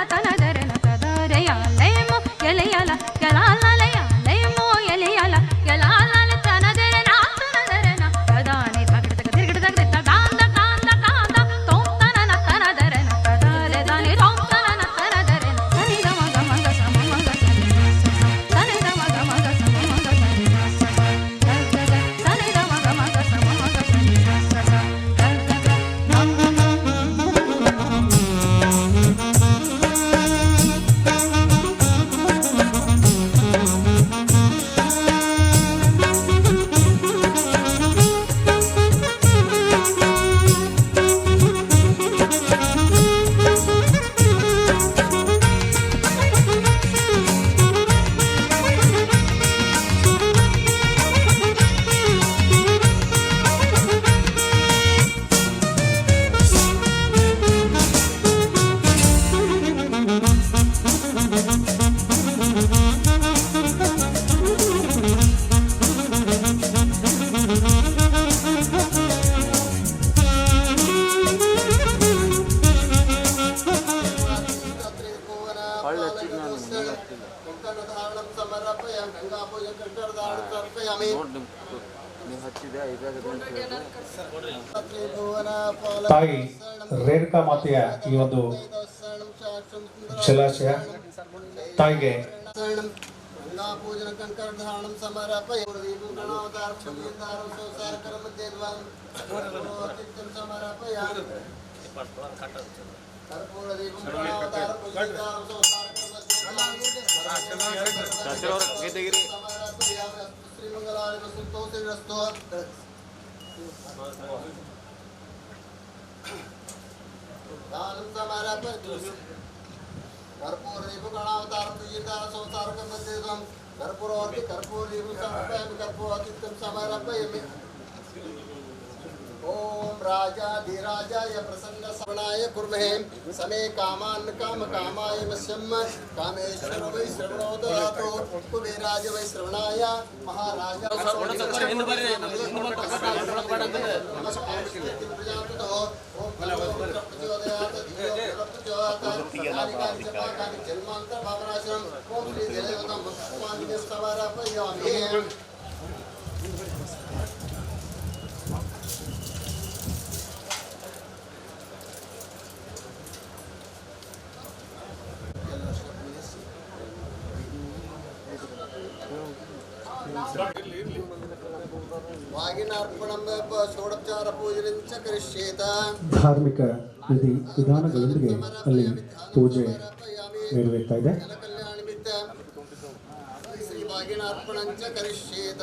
ತನ ತಾಯಿ ರೇಣುಕಾ ಮಾತೆಯ ಈ ಒಂದು ಜಲಾಶಯ ತಾಯಿಗೆ पूजन कंकर धारणम समर्पय कर्पूर दीप गणावतार पूजिता संसार के मध्य हम कर्पूर और भी कर्पूर दीप समर्पयामि कर्पूर अतिथ्यं समर्पयामि। ओम राजा धीराजाय प्रसन्न श्रवणाय कुर्महे समे कामान् काम कामाय वश्यम् कामेश्वर वै श्रवणो ददातु कुबेराज वै श्रवणाय महाराज जन्मांतर भावनाश्रम ओम श्री देवता मुस्मान्य समर्पयामि। ಧಾರ್ಮಿಕ ವಿಧಾನಗಳೊಂದಿಗೆ ಅಲ್ಲಿ ಪೂಜೆ ನೆರವೇರ್ತಾ ಇದೆ. ಶ್ರೀ ಭಾಗಿನಾರ್ಪಣಂಚ ಕರಿಷ್ಯೇತ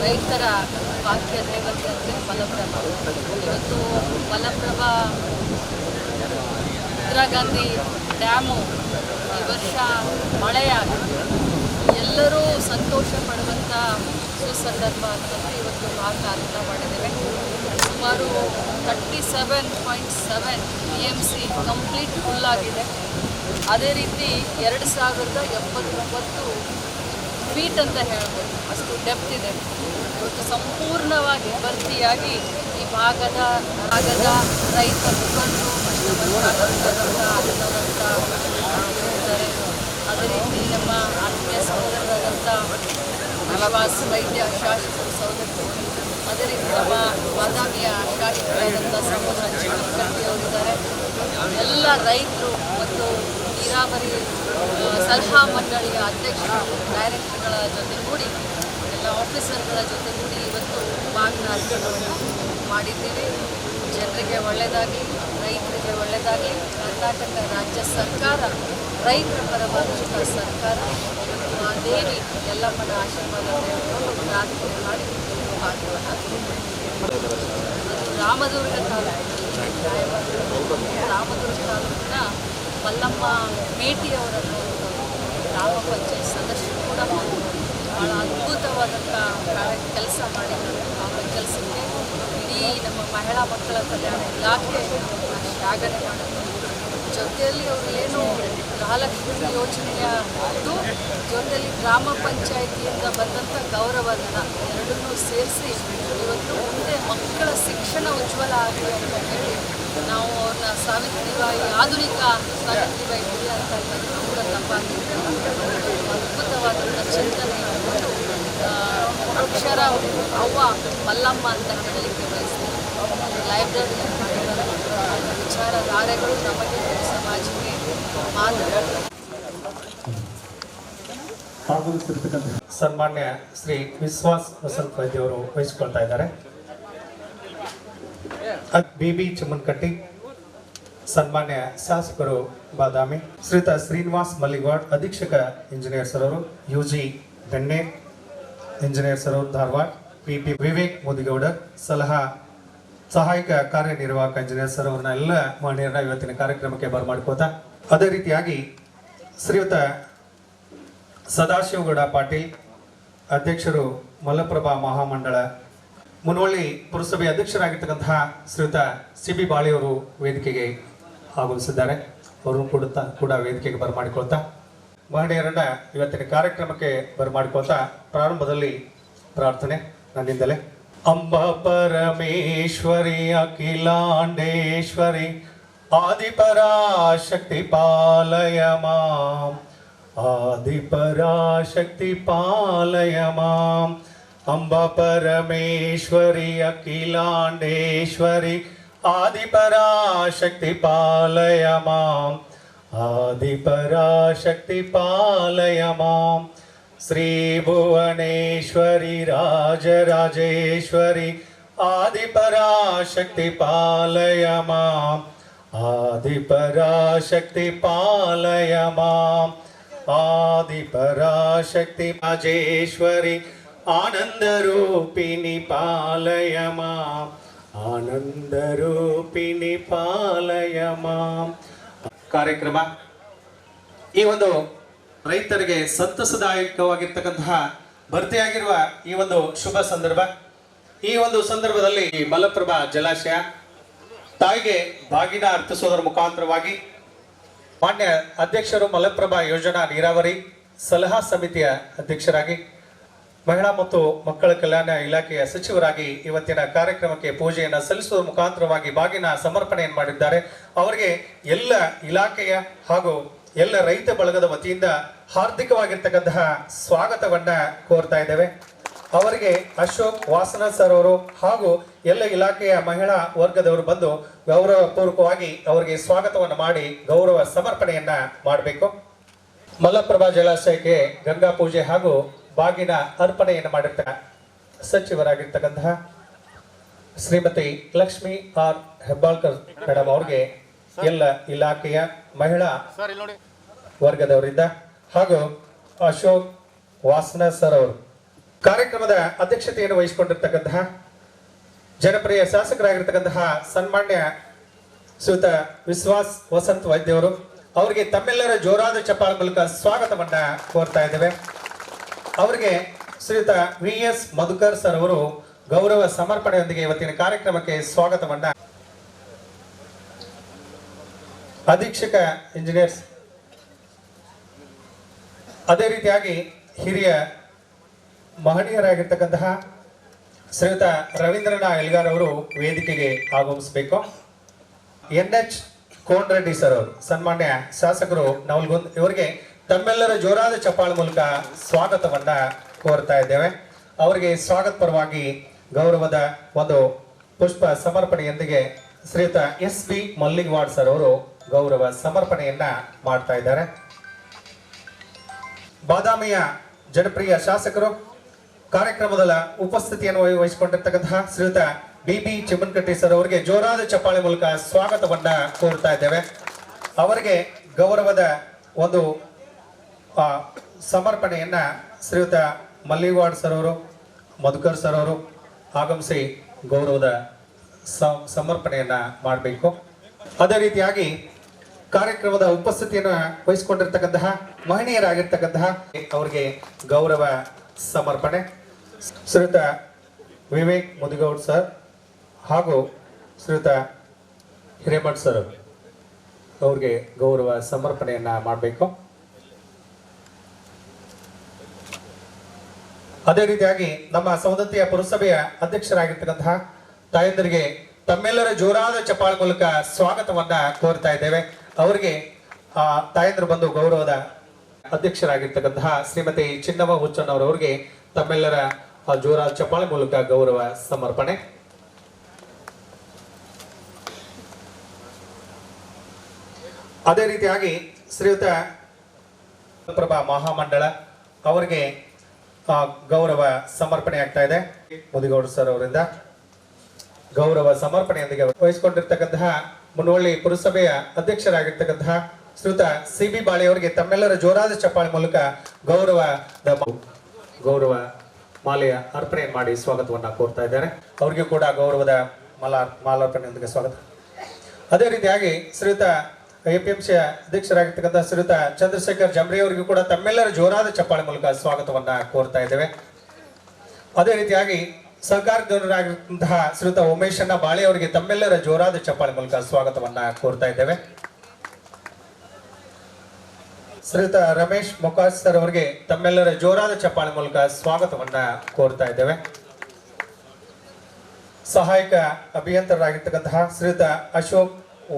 ರೈತರ ಭಾಗ್ಯ ದೇವತೆ ಅಂದರೆ ಮಲಪ್ರಭಾ. ಇವತ್ತು ಮಲಪ್ರಭಾ ಇಂದಿರಾ ಗಾಂಧಿ ಡ್ಯಾಮು ಈ ವರ್ಷ ಮಳೆಯಾಗಿ ಎಲ್ಲರೂ ಸಂತೋಷ ಪಡುವಂಥ ಸುಸಂದರ್ಭ ಅಂತಂದರೆ ಇವತ್ತು ಭಾಗ ಅರ್ಥ ಮಾಡಿದ್ದೇವೆ. ಸುಮಾರು 37.7 TMC ಕಂಪ್ಲೀಟ್ ಫುಲ್ ಆಗಿದೆ. ಅದೇ ರೀತಿ 2079 ಫೀಟ್ ಅಂತ ಹೇಳ್ಬೋದು, ಅಷ್ಟು ಡೆಪ್ತ್ ಇದೆ. ಇವತ್ತು ಸಂಪೂರ್ಣವಾಗಿ ಭರ್ತಿಯಾಗಿ ಈ ಭಾಗದ ರೈತ ಮುಖಂಡರು ಇದ್ದಾರೆ. ಅದೇ ರೀತಿ ನಮ್ಮ ಆತ್ಮೀಯ ಸಹೋದರರಾದಂಥ ವಿಶ್ವಾಸ್ ವೈದ್ಯ ಶಾಸಕರು ಸಹೋದರರು, ಅದೇ ರೀತಿ ನಮ್ಮ ಬಾದಾಮಿಯ ಶಾಸಕರಾದಂಥ ಸಹೋದರ ಅವರಿದ್ದಾರೆ. ಎಲ್ಲ ರೈತರು ಮತ್ತು ನೀರಾವರಿ ಸಲಹಾ ಮಂಡಳಿಯ ಅಧ್ಯಕ್ಷರು, ಡೈರೆಕ್ಟರ್ಗಳ ಜೊತೆ ಕೂಡಿ ಎಲ್ಲ ಆಫೀಸರ್ಗಳ ಜೊತೆ ಕೂಡಿ ಇವತ್ತು ಭಾಗನ ಮಾಡಿದ್ದೀವಿ. ಜನರಿಗೆ ಒಳ್ಳೆಯದಾಗಿ, ರೈತರಿಗೆ ಒಳ್ಳೆಯದಾಗಿ. ಕರ್ನಾಟಕ ರಾಜ್ಯ ಸರ್ಕಾರ ರೈತರ ಪರವಾದಂಥ ಸರ್ಕಾರ. ಇವತ್ತು ಆ ದೇವಿ ಎಲ್ಲಮ್ಮನ ಆಶೀರ್ವಾದ ತೆಗೆದುಕೊಂಡು ಪ್ರಾರ್ಥನೆ ಮಾಡಿ ಭಾಗವನ್ನು ಅದು ರಾಮದುರ್ಗ ತಾಲೂಕಿನ ಮಲ್ಲಮ್ಮ ಮೇಟಿಯವರನ್ನು ಗ್ರಾಮ ಪಂಚಾಯತ್ ಸದಸ್ಯರು ಕೂಡ ಭಾಳ ಅದ್ಭುತವಾದಂಥ ಕೆಲಸ ಮಾಡಿದ್ದಾರೆ. ಆ ಕೆಲಸಕ್ಕೆ ಇಡೀ ನಮ್ಮ ಮಹಿಳಾ ಮಕ್ಕಳ ಕಲ್ಯಾಣ ಇಲಾಖೆ ಶ್ಲಾಘನೆ ಮಾಡಿದ್ರು. ಜೊತೆಯಲ್ಲಿ ಅವರು ಏನು ಗೃಹಲಕ್ಷ್ಮಿ ಯೋಜನೆಯ ಜೊತೆಯಲ್ಲಿ ಗ್ರಾಮ ಪಂಚಾಯಿತಿಯಿಂದ ಬಂದಂಥ ಗೌರವಧನ ಎರಡನ್ನೂ ಸೇರಿಸಿ ಇವತ್ತು ಮುಂದೆ ಮಕ್ಕಳ ಶಿಕ್ಷಣ ಉಜ್ವಲ ಆಗಲಿ ಅಂತ ಹೇಳಿ ನಾವು ಅವ್ರನ್ನ ಸಾವಿತ್ರಿಬಾಯಿ, ಆಧುನಿಕ ಸಾವಿತ್ರಿಬಾಯಿ ಗುಡಿ ಅಂತ ಕೂಡ ತಪ್ಪಾಗಿದ್ದೇವೆ. ಅದ್ಭುತವಾದಂಥ ಚಿಂತನೆ ಅಕ್ಷರ ಅವ್ವ ಮಲ್ಲಮ್ಮ ಅಂತ ಹೇಳಲಿಕ್ಕೆ ಬಯಸ್ತೀನಿ. ಲೈಬ್ರರಿ ಮಾಡಿದ್ದಾರೆ. ವಿಚಾರಧಾರೆಗಳು ನಮಗೆ ಸಮಾಜಕ್ಕೆ ಮಾದರಿ. ಸನ್ಮಾನ್ಯ ಶ್ರೀ ವಿಶ್ವಾಸ್ ವಸಂತ ವೈದ್ಯ ಅವರು ವಹಿಸಿಕೊಳ್ತಾ ಇದ್ದಾರೆ. BB ಚಮ್ಮನಕಟ್ಟಿ, ಸನ್ಮಾನ್ಯ ಶಾಸಕರು ಬಾದಾಮಿ, ಶ್ರೀಯುತ ಶ್ರೀನಿವಾಸ್ ಮಲ್ಲಿಗವಾಡ್, ಅಧೀಕ್ಷಕ ಇಂಜಿನಿಯರ್ ಸರ್ ಅವರು, UG ಬೆಣ್ಣೆ ಇಂಜಿನಿಯರ್ ಸರ್ ಅವರು ಧಾರವಾಡ, PP ವಿವೇಕ್ ಮುದಿಗೌಡರ್, ಸಹಾಯಕ ಕಾರ್ಯನಿರ್ವಾಹಕ ಇಂಜಿನಿಯರ್ ಸರ್ ಅವ್ರನ್ನ ಎಲ್ಲ ಮಾನ್ಯರನ್ನ ಇವತ್ತಿನ ಕಾರ್ಯಕ್ರಮಕ್ಕೆ ಬರಮಾಡ್ಕೋತಾ, ಅದೇ ರೀತಿಯಾಗಿ ಶ್ರೀಯುತ ಸದಾಶಿವಗೌಡ ಪಾಟೀಲ್, ಅಧ್ಯಕ್ಷರು ಮಲಪ್ರಭಾ ಮಹಾಮಂಡಳ, ಮುನವಳ್ಳಿ ಪುರಸಭೆ ಅಧ್ಯಕ್ಷರಾಗಿರ್ತಕ್ಕಂತಹ ಶ್ರೀಯುತ CB ಬಾಳಿಯವರು ವೇದಿಕೆಗೆ ಆಗಮಿಸಿದ್ದಾರೆ. ಅವರು ಕೂಡ ವೇದಿಕೆಗೆ ಬರಮಾಡಿಕೊಳ್ತಾ ಮಹಿಳೆಯರನ್ನ ಇವತ್ತಿನ ಕಾರ್ಯಕ್ರಮಕ್ಕೆ ಬರಮಾಡಿಕೊಳ್ತಾ ಪ್ರಾರಂಭದಲ್ಲಿ ಪ್ರಾರ್ಥನೆ ನನ್ನಿಂದಲೇ. ಅಂಬ ಪರಮೇಶ್ವರಿ ಅಖಿಲಾಂಡೇಶ್ವರಿ ಆದಿಪರಾಶಕ್ತಿ ಪಾಲಯ ಮಾಂ, ಆದಿಪರಾಶಕ್ತಿ ಪಾಲಯ ಮಾಂ. ಅಂಬ ಪರಮೇಶ್ವರಿ ಅಖಿಲಾಂಡೇಶ್ವರಿ ಆದಿಪರಾಶಕ್ತಿ ಪಾಲಯ ಮಾಂ, ಆದಿಪರಾಶಕ್ತಿ ಪಾಲಯ ಮಾಂ. ಶ್ರೀ ಭುವನೇಶ್ವರಿ ರಾಜರಾಜೇಶ್ವರಿ ಆದಿಪರಾಶಕ್ತಿ ಪಾಲಯ ಮಾಂ, ಆದಿಪರಾಶಕ್ತಿ ಪಾಲಯ ಮಾಂ. ಆದಿಪರಾಶಕ್ತಿ ರಾಜೇಶ್ವರಿ ಆನಂದರೂಪಿಣಿ ಪಾಲಯ ಮಾಂ, ಆನಂದರೂಪಿಣಿ ಪಾಲಯ ಮಾಂ. ಕಾರ್ಯಕ್ರಮ ಈ ಒಂದು ರೈತರಿಗೆ ಸಂತಸದಾಯಕವಾಗಿರ್ತಕ್ಕಂತಹ ಭರ್ತಿಯಾಗಿರುವ ಈ ಒಂದು ಶುಭ ಸಂದರ್ಭ. ಈ ಒಂದು ಸಂದರ್ಭದಲ್ಲಿ ಮಲಪ್ರಭಾ ಜಲಾಶಯ ತಾಯಿಗೆ ಬಾಗಿನ ಅರ್ಪಿಸೋದರ ಮುಖಾಂತರವಾಗಿ ಮಾನ್ಯ ಅಧ್ಯಕ್ಷರು ಮಲಪ್ರಭಾ ಯೋಜನಾ ನೀರಾವರಿ ಸಲಹಾ ಸಮಿತಿಯ ಅಧ್ಯಕ್ಷರಾಗಿ, ಮಹಿಳಾ ಮತ್ತು ಮಕ್ಕಳ ಕಲ್ಯಾಣ ಇಲಾಖೆಯ ಸಚಿವರಾಗಿ ಇವತ್ತಿನ ಕಾರ್ಯಕ್ರಮಕ್ಕೆ ಪೂಜೆಯನ್ನು ಸಲ್ಲಿಸುವ ಮುಖಾಂತರವಾಗಿ ಬಾಗಿನ ಸಮರ್ಪಣೆಯನ್ನು ಮಾಡಿದ್ದಾರೆ. ಅವರಿಗೆ ಎಲ್ಲ ಇಲಾಖೆಯ ಹಾಗೂ ಎಲ್ಲ ರೈತ ಬಳಗದ ವತಿಯಿಂದ ಹಾರ್ದಿಕವಾಗಿರ್ತಕ್ಕಂತಹ ಸ್ವಾಗತವನ್ನ ಕೋರ್ತಾ ಇದ್ದೇವೆ. ಅವರಿಗೆ ಅಶೋಕ್ ವಾಸನ ಸರ್ ಅವರು ಹಾಗೂ ಎಲ್ಲ ಇಲಾಖೆಯ ಮಹಿಳಾ ವರ್ಗದವರು ಬಂದು ಗೌರವಪೂರ್ವಕವಾಗಿ ಅವರಿಗೆ ಸ್ವಾಗತವನ್ನು ಮಾಡಿ ಗೌರವ ಸಮರ್ಪಣೆಯನ್ನ ಮಾಡಬೇಕು. ಮಲಪ್ರಭಾ ಜಲಾಶಯಕ್ಕೆ ಗಂಗಾ ಪೂಜೆ ಹಾಗೂ ಬಾಗಿನ ಅರ್ಪಣೆಯನ್ನು ಮಾಡಿರ್ತಾರೆ ಸಚಿವರಾಗಿರ್ತಕ್ಕಂತಹ ಶ್ರೀಮತಿ ಲಕ್ಷ್ಮಿ ಆರ್ ಹೆಬ್ಬಾಳ್ಕರ್ ಮೇಡಮ್ ಅವ್ರಿಗೆ ಎಲ್ಲ ಇಲಾಖೆಯ ಮಹಿಳಾ ವರ್ಗದವರಿಂದ ಹಾಗೂ ಅಶೋಕ್ ವಾಸನ ಸರ್ ಅವರು ಕಾರ್ಯಕ್ರಮದ ಅಧ್ಯಕ್ಷತೆಯನ್ನು ವಹಿಸಿಕೊಂಡಿರ್ತಕ್ಕಂತಹ ಜನಪ್ರಿಯ ಶಾಸಕರಾಗಿರ್ತಕ್ಕಂತಹ ಸನ್ಮಾನ್ಯ ಶ್ರೀಯುತ ವಿಶ್ವಾಸ್ ವಸಂತ್ ವೈದ್ಯವರು ಅವರಿಗೆ ತಮ್ಮೆಲ್ಲರ ಜೋರಾದ ಚಪ್ಪಾಳ ಮೂಲಕ ಸ್ವಾಗತವನ್ನ ಕೋರ್ತಾ ಇದ್ದೇವೆ. ಅವರಿಗೆ ಶ್ರೀಯುತ VS ಮಧುಕರ್ ಸರ್ ಅವರು ಗೌರವ ಸಮರ್ಪಣೆಯೊಂದಿಗೆ ಇವತ್ತಿನ ಕಾರ್ಯಕ್ರಮಕ್ಕೆ ಸ್ವಾಗತವನ್ನ. ಅಧೀಕ್ಷಕ ಇಂಜಿನಿಯರ್ಸ್ ಅದೇ ರೀತಿಯಾಗಿ ಹಿರಿಯ ಮಹನೀಯರಾಗಿರ್ತಕ್ಕಂತಹ ಶ್ರೀಯುತ ರವೀಂದ್ರನಾಥ್ ಎಲ್ಗಾರ್ ಅವರು ವೇದಿಕೆಗೆ ಆಗಮಿಸಬೇಕು. NH ಕೋನ್ ರೆಡ್ಡಿ ಸರ್ ಅವರು ಸನ್ಮಾನ್ಯ ಶಾಸಕರು ನವಲ್ಗುಂದ್ ಇವರಿಗೆ ತಮ್ಮೆಲ್ಲರ ಜೋರಾದ ಚಪ್ಪಾಳ ಮೂಲಕ ಸ್ವಾಗತವನ್ನ ಕೋರ್ತಾ ಇದ್ದೇವೆ. ಅವರಿಗೆ ಸ್ವಾಗತ ಪರವಾಗಿ ಗೌರವದ ಒಂದು ಪುಷ್ಪ ಸಮರ್ಪಣೆಯೊಂದಿಗೆ ಶ್ರೀಯುತ SB ಮಲ್ಲಿಗವಾಡ್ ಸರ್ ಅವರು ಗೌರವ ಸಮರ್ಪಣೆಯನ್ನ ಮಾಡ್ತಾ ಇದ್ದಾರೆ. ಬಾದಾಮಿಯ ಜನಪ್ರಿಯ ಶಾಸಕರು ಕಾರ್ಯಕ್ರಮದ ಉಪಸ್ಥಿತಿಯನ್ನು ವಹಿಸಿಕೊಂಡಿರ್ತಕ್ಕಂತಹ ಶ್ರೀಯುತ BB ಚಿಮ್ಮನಕಟ್ಟಿ ಸರ್ ಅವರಿಗೆ ಜೋರಾದ ಚಪ್ಪಾಳೆ ಮೂಲಕ ಸ್ವಾಗತವನ್ನ ಕೋರ್ತಾ ಇದ್ದೇವೆ. ಅವರಿಗೆ ಗೌರವದ ಒಂದು ಸಮರ್ಪಣೆಯನ್ನ ಶ್ರೀಯುತ ಮಲ್ಲಿಗವಾಡ್ ಸರ್ ಅವರು ಮಧುಕರ್ ಸರ್ ಅವರು ಆಗಮಿಸಿ ಗೌರವದ ಸಮರ್ಪಣೆಯನ್ನ ಮಾಡಬೇಕು. ಅದೇ ರೀತಿಯಾಗಿ ಕಾರ್ಯಕ್ರಮದ ಉಪಸ್ಥಿತಿಯನ್ನು ವಹಿಸಿಕೊಂಡಿರ್ತಕ್ಕಂತಹ ಮಹನೀಯರಾಗಿರ್ತಕ್ಕಂತಹ ಅವರಿಗೆ ಗೌರವ ಸಮರ್ಪಣೆ ಶ್ರೀಯುತ ವಿವೇಕ್ ಮುದಿಗೌಡ್ ಸರ್ ಹಾಗೂ ಶ್ರೀಯುತ ಹಿರೇಮಠ್ ಸರ್ ಅವ್ರಿಗೆ ಗೌರವ ಸಮರ್ಪಣೆಯನ್ನ ಮಾಡಬೇಕು. ಅದೇ ರೀತಿಯಾಗಿ ನಮ್ಮ ಸೌದತ್ತಿಯ ಪುರಸಭೆಯ ಅಧ್ಯಕ್ಷರಾಗಿರ್ತಕ್ಕಂತಹ ತಾಯಂದರಿಗೆ ತಮ್ಮೆಲ್ಲರ ಜೋರಾದ ಚಪ್ಪಾಳ ಮೂಲಕ ಸ್ವಾಗತವನ್ನ ಕೋರ್ತಾ ಇದ್ದೇವೆ. ಅವರಿಗೆ ತಾಯಂದರು ಬಂದು ಗೌರವದ ಅಧ್ಯಕ್ಷರಾಗಿರ್ತಕ್ಕಂತಹ ಶ್ರೀಮತಿ ಚಿನ್ನಮ್ಮ ಹುಚ್ಚಣ್ಣವರವರಿಗೆ ತಮ್ಮೆಲ್ಲರ ಜೋರಾದ ಚಪ್ಪಾಳ ಮೂಲಕ ಗೌರವ ಸಮರ್ಪಣೆ. ಅದೇ ರೀತಿಯಾಗಿ ಶ್ರೀಯುತ ಪ್ರಭಾ ಮಹಾಮಂಡಳ ಅವರಿಗೆ ಗೌರವ ಸಮರ್ಪಣೆ ಆಗ್ತಾ ಇದೆ. ಮುದಿಗೌಡ ಸರ್ ಅವರಿಂದ ಗೌರವ ಸಮರ್ಪಣೆಯೊಂದಿಗೆ ವಹಿಸಿಕೊಂಡಿರ್ತಕ್ಕಂತಹ ಮುನ್ನೋಳ್ಳಿ ಪುರಸಭೆಯ ಅಧ್ಯಕ್ಷರಾಗಿರ್ತಕ್ಕಂತಹ ಶ್ರೀಯುತ CB ಬಾಳೆ ಅವರಿಗೆ ತಮ್ಮೆಲ್ಲರ ಜೋರಾದ ಚಪ್ಪಾಳೆ ಮೂಲಕ ಗೌರವ ಮಾಲೆಯ ಅರ್ಪಣೆ ಮಾಡಿ ಸ್ವಾಗತವನ್ನ ಕೋರ್ತಾ ಇದ್ದಾರೆ. ಅವರಿಗೂ ಕೂಡ ಗೌರವದ ಮಾಲಾರ್ಪಣೆಯೊಂದಿಗೆ ಸ್ವಾಗತ. ಅದೇ ರೀತಿಯಾಗಿ ಶ್ರೀಯುತ APMC ಅಧ್ಯಕ್ಷರಾಗಿರ್ತಕ್ಕಂಥ ಶ್ರೀಯುತ ಚಂದ್ರಶೇಖರ್ ಜಂಬ್ರಿ ಅವರಿಗೂ ಕೂಡ ತಮ್ಮೆಲ್ಲರ ಜೋರಾದ ಚಪ್ಪಾಳೆ ಮೂಲಕ ಸ್ವಾಗತವನ್ನ ಕೋರ್ತಾ ಇದ್ದೇವೆ. ಅದೇ ರೀತಿಯಾಗಿ ಸಹಕಾರದವರಾಗಿರ್ತಕ್ಕಂತಹ ಶ್ರೀಯುತ ಉಮೇಶಣ್ಣ ಬಾಳೆ ಅವರಿಗೆ ತಮ್ಮೆಲ್ಲರ ಜೋರಾದ ಚಪ್ಪಾಳೆ ಮೂಲಕ ಸ್ವಾಗತವನ್ನ ಕೋರ್ತಾ ಇದ್ದೇವೆ. ಶ್ರೀಯುತ ರಮೇಶ್ ಮೊಕಾಸ್ ಸರ್ ಅವರಿಗೆ ತಮ್ಮೆಲ್ಲರ ಜೋರಾದ ಚಪ್ಪಾಳೆ ಮೂಲಕ ಸ್ವಾಗತವನ್ನ ಕೋರ್ತಾ ಇದ್ದೇವೆ. ಸಹಾಯಕ ಅಭಿಯಂತರರಾಗಿರ್ತಕ್ಕಂತಹ ಶ್ರೀಯುತ ಅಶೋಕ್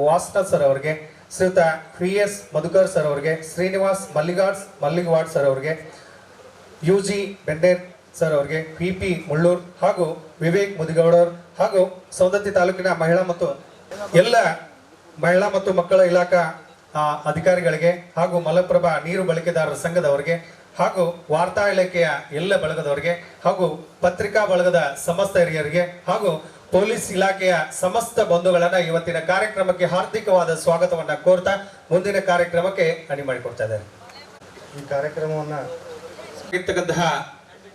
ವಾಸ್ನ ಸರ್ ಅವರಿಗೆ, ಶ್ರೀಯುತ VS ಮಧುಕರ್ ಸರ್ ಅವರಿಗೆ, ಶ್ರೀನಿವಾಸ್ ಮಲ್ಲಿಗವಾಡ್ ಸರ್ ಅವರಿಗೆ, UG ಬೆಂಡೇರ್ ಸರ್ ಅವರಿಗೆ, PP ಮುಳ್ಳೂರ್ ಹಾಗೂ ವಿವೇಕ್ ಮುದಿಗೌಡರ್ ಹಾಗೂ ಸೌದತ್ತಿ ತಾಲೂಕಿನ ಮಹಿಳಾ ಮತ್ತು ಮಕ್ಕಳ ಇಲಾಖಾ ಅಧಿಕಾರಿಗಳಿಗೆ ಹಾಗೂ ಮಲಪ್ರಭಾ ನೀರು ಬಳಕೆದಾರರ ಸಂಘದವರಿಗೆ ಹಾಗೂ ವಾರ್ತಾ ಇಲಾಖೆಯ ಎಲ್ಲ ಬಳಗದವರಿಗೆ ಹಾಗೂ ಪತ್ರಿಕಾ ಬಳಗದ ಸಮಸ್ತ ಹಿರಿಯರಿಗೆ ಹಾಗೂ ಪೊಲೀಸ್ ಇಲಾಖೆಯ ಸಮಸ್ತ ಬಂಧುಗಳನ್ನ ಇವತ್ತಿನ ಕಾರ್ಯಕ್ರಮಕ್ಕೆ ಹಾರ್ದಿಕವಾದ ಸ್ವಾಗತವನ್ನ ಕೋರ್ತಾ ಮುಂದಿನ ಕಾರ್ಯಕ್ರಮಕ್ಕೆ ಅಣಿ ಮಾಡಿಕೊಡ್ತಾ ಇದ್ದಾರೆ. ಈ ಕಾರ್ಯಕ್ರಮವನ್ನ ಇರ್ತಕ್ಕಂತಹ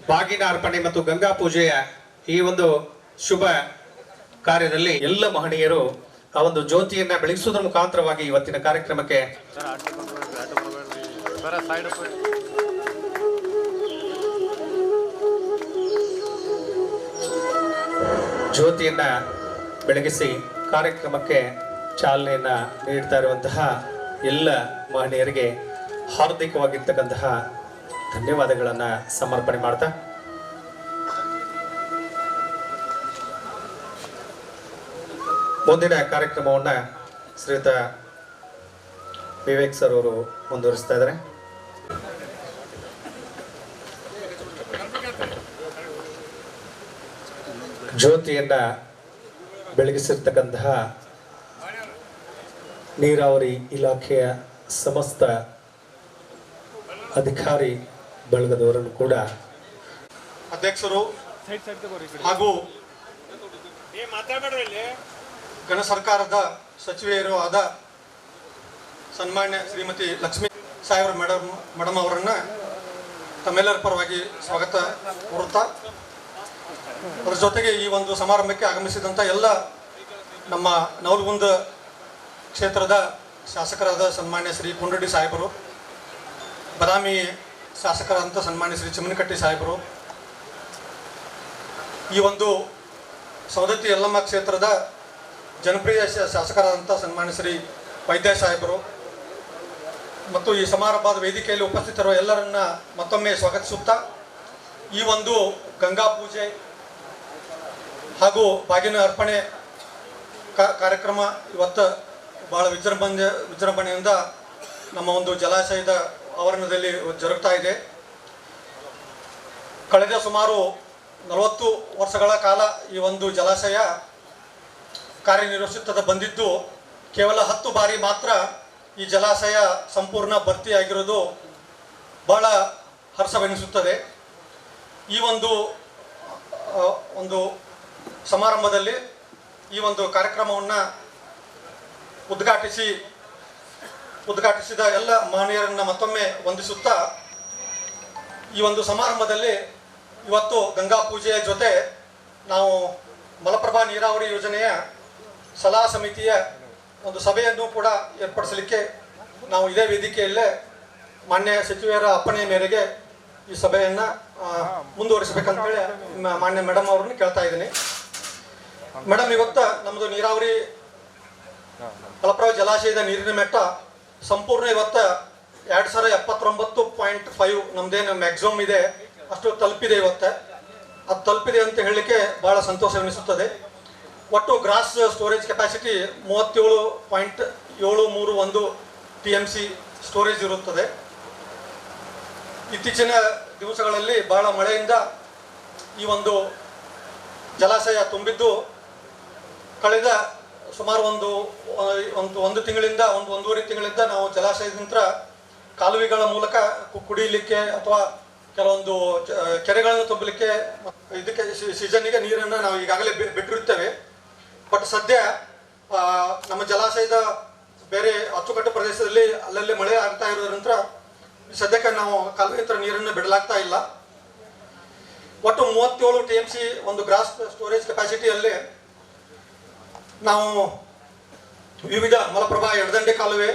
ಬಾಗಿನ ಅರ್ಪಣೆ ಮತ್ತು ಗಂಗಾ ಪೂಜೆಯ ಈ ಒಂದು ಶುಭ ಕಾರ್ಯದಲ್ಲಿ ಎಲ್ಲ ಮಹನೀಯರು ಆ ಒಂದು ಜ್ಯೋತಿಯನ್ನ ಬೆಳಗಿಸುವುದರ ಮುಖಾಂತರವಾಗಿ ಇವತ್ತಿನ ಕಾರ್ಯಕ್ರಮಕ್ಕೆ ಜ್ಯೋತಿಯನ್ನ ಬೆಳಗಿಸಿ ಕಾರ್ಯಕ್ರಮಕ್ಕೆ ಚಾಲನೆಯನ್ನ ನೀಡ್ತಾ ಇರುವಂತಹ ಎಲ್ಲ ಮಹನೀಯರಿಗೆ ಹಾರ್ದಿಕವಾಗಿರ್ತಕ್ಕಂತಹ ಧನ್ಯವಾದಗಳನ್ನ ಸಮರ್ಪಣೆ ಮಾಡ್ತಾ ಮುಂದಿನ ಕಾರ್ಯಕ್ರಮವನ್ನ ಶ್ರೀಯುತ ವಿವೇಕ್ ಸರ್ ಅವರು ಮುಂದುವರಿಸ್ತಾ ಇದ್ದಾರೆ. ಜ್ಯೋತಿಯನ್ನ ಬೆಳಗಿಸಿರ್ತಕ್ಕಂತಹ ನೀರಾವರಿ ಇಲಾಖೆಯ ಸಮಸ್ತ ಅಧಿಕಾರಿ ಬಳಗದವರನ್ನು ಕೂಡ ಅಧ್ಯಕ್ಷರು ಹಾಗೂ ಗಣ ಸರ್ಕಾರದ ಸಚಿವೆಯರು ಆದ ಸನ್ಮಾನ್ಯ ಶ್ರೀಮತಿ ಲಕ್ಷ್ಮೀ ಸಾಹೇಬ್ರ ಮೇಡಮ್ ಅವರನ್ನ ತಮ್ಮೆಲ್ಲರ ಪರವಾಗಿ ಸ್ವಾಗತ ಕೋರುತ್ತಾ, ಅದರ ಜೊತೆಗೆ ಈ ಒಂದು ಸಮಾರಂಭಕ್ಕೆ ಆಗಮಿಸಿದಂಥ ಎಲ್ಲ ನಮ್ಮ ನವಲಗುಂದ ಕ್ಷೇತ್ರದ ಶಾಸಕರಾದ ಸನ್ಮಾನ್ಯ ಶ್ರೀ ಪುಂಡರೆಡ್ಡಿ ಸಾಹೇಬರು, ಬದಾಮಿ ಶಾಸಕರಾದಂಥ ಸನ್ಮಾನ್ಯ ಶ್ರೀ ಚಿಮ್ಮನಕಟ್ಟಿ ಸಾಹೇಬರು, ಈ ಒಂದು ಸವದತ್ತಿ ಯಲ್ಲಮ್ಮ ಕ್ಷೇತ್ರದ ಜನಪ್ರಿಯ ಶಾಸಕರಾದಂಥ ಸನ್ಮಾನ್ಯ ಶ್ರೀ ವೈದ್ಯ ಸಾಹೇಬರು ಮತ್ತು ಈ ಸಮಾರಂಭದ ವೇದಿಕೆಯಲ್ಲಿ ಉಪಸ್ಥಿತರುವ ಎಲ್ಲರನ್ನ ಮತ್ತೊಮ್ಮೆ ಸ್ವಾಗತಿಸುತ್ತಾ, ಈ ಒಂದು ಗಂಗಾ ಪೂಜೆ ಹಾಗೂ ಬಾಗಿನ ಅರ್ಪಣೆ ಕಾರ್ಯಕ್ರಮ ಇವತ್ತು ಭಾಳ ವಿಜೃಂಭಣೆಯಿಂದ ನಮ್ಮ ಒಂದು ಜಲಾಶಯದ ಆವರಣದಲ್ಲಿ ಜರುಗ್ತಾ ಇದೆ. ಕಳೆದ ಸುಮಾರು 40 ವರ್ಷಗಳ ಕಾಲ ಈ ಒಂದು ಜಲಾಶಯ ಕಾರ್ಯನಿರ್ವಹಿಸುತ್ತಾ ಬಂದಿದ್ದು, ಕೇವಲ 10 ಬಾರಿ ಮಾತ್ರ ಈ ಜಲಾಶಯ ಸಂಪೂರ್ಣ ಭರ್ತಿಯಾಗಿರೋದು ಬಹಳ ಹರ್ಷವೆನಿಸುತ್ತದೆ. ಈ ಒಂದು ಸಮಾರಂಭದಲ್ಲಿ ಈ ಒಂದು ಕಾರ್ಯಕ್ರಮವನ್ನು ಉದ್ಘಾಟಿಸಿದ ಎಲ್ಲ ಮಹನೀಯರನ್ನು ಮತ್ತೊಮ್ಮೆ ವಂದಿಸುತ್ತಾ, ಈ ಒಂದು ಸಮಾರಂಭದಲ್ಲಿ ಇವತ್ತು ಗಂಗಾ ಪೂಜೆಯ ಜೊತೆ ನಾವು ಮಲಪ್ರಭಾ ನೀರಾವರಿ ಯೋಜನೆಯ ಸಲಹಾ ಸಮಿತಿಯ ಒಂದು ಸಭೆಯನ್ನು ಕೂಡ ಏರ್ಪಡಿಸಲಿಕ್ಕೆ ನಾವು ಇದೇ ವೇದಿಕೆಯಲ್ಲೇ ಮಾನ್ಯ ಸಚಿವರ ಅಪ್ಪಣೆಯ ಮೇರೆಗೆ ಈ ಸಭೆಯನ್ನು ಮುಂದುವರಿಸಬೇಕಂತೇಳಿ ಮಾನ್ಯ ಮೇಡಮ್ ಅವ್ರನ್ನ ಕೇಳ್ತಾ ಇದ್ದೀನಿ. ಮೇಡಮ್, ಇವತ್ತು ನಮ್ಮದು ನೀರಾವರಿ ಮಲಪ್ರಭಾ ಜಲಾಶಯದ ನೀರಿನ ಮಟ್ಟ ಸಂಪೂರ್ಣ ಇವತ್ತು 2079.5 ನಮ್ದೇನು ಮ್ಯಾಕ್ಸಿಮಮ್ ಇದೆ ಅಷ್ಟು ತಲುಪಿದೆ. ಇವತ್ತು ಅದು ತಲುಪಿದೆ ಅಂತ ಹೇಳಲಿಕ್ಕೆ ಭಾಳ ಸಂತೋಷವೆನಿಸುತ್ತದೆ. ಒಟ್ಟು gross storage capacity 37.731 TMC storage ಇರುತ್ತದೆ. ಇತ್ತೀಚಿನ ದಿವಸಗಳಲ್ಲಿ ಬಹಳ ಮಳೆಯಿಂದ ಈ ಒಂದು ಜಲಾಶಯ ತುಂಬಿದ್ದು, ಕಳೆದ ಸುಮಾರು ಒಂದು ತಿಂಗಳಿಂದ ಒಂದೂವರೆ ತಿಂಗಳಿಂದ ನಾವು ಜಲಾಶಯದಿಂದ ಕಾಲುವೆಗಳ ಮೂಲಕ ಕುಡಿಯಲಿಕ್ಕೆ ಅಥವಾ ಕೆಲವೊಂದು ಕೆರೆಗಳನ್ನು ತುಂಬಲಿಕ್ಕೆ ಇದಕ್ಕೆ ಸೀಸನ್ನಿಗೆ ನೀರನ್ನು ನಾವು ಈಗಾಗಲೇ ಬಿಟ್ಟಿರುತ್ತೇವೆ. ಬಟ್ ಸದ್ಯ ನಮ್ಮ ಜಲಾಶಯದ ಬೇರೆ ಅಚ್ಚುಕಟ್ಟು ಪ್ರದೇಶದಲ್ಲಿ ಅಲ್ಲಲ್ಲಿ ಮಳೆ ಆಗ್ತಾ ಇರೋದ್ರಿಂದ ಸದ್ಯಕ್ಕೆ ನಾವು ಕಾಲುವೆಯಿಂದ ನೀರನ್ನು ಬಿಡಲಾಗ್ತಾ ಇಲ್ಲ. ಒಟ್ಟು 37 TMC ಒಂದು ಗ್ರಾಸ್ ಸ್ಟೋರೇಜ್ ಕೆಪಾಸಿಟಿಯಲ್ಲಿ ನಾವು ವಿವಿಧ ಮಲಪ್ರಭಾ ಎಡದಂಡೆ ಕಾಲುವೆ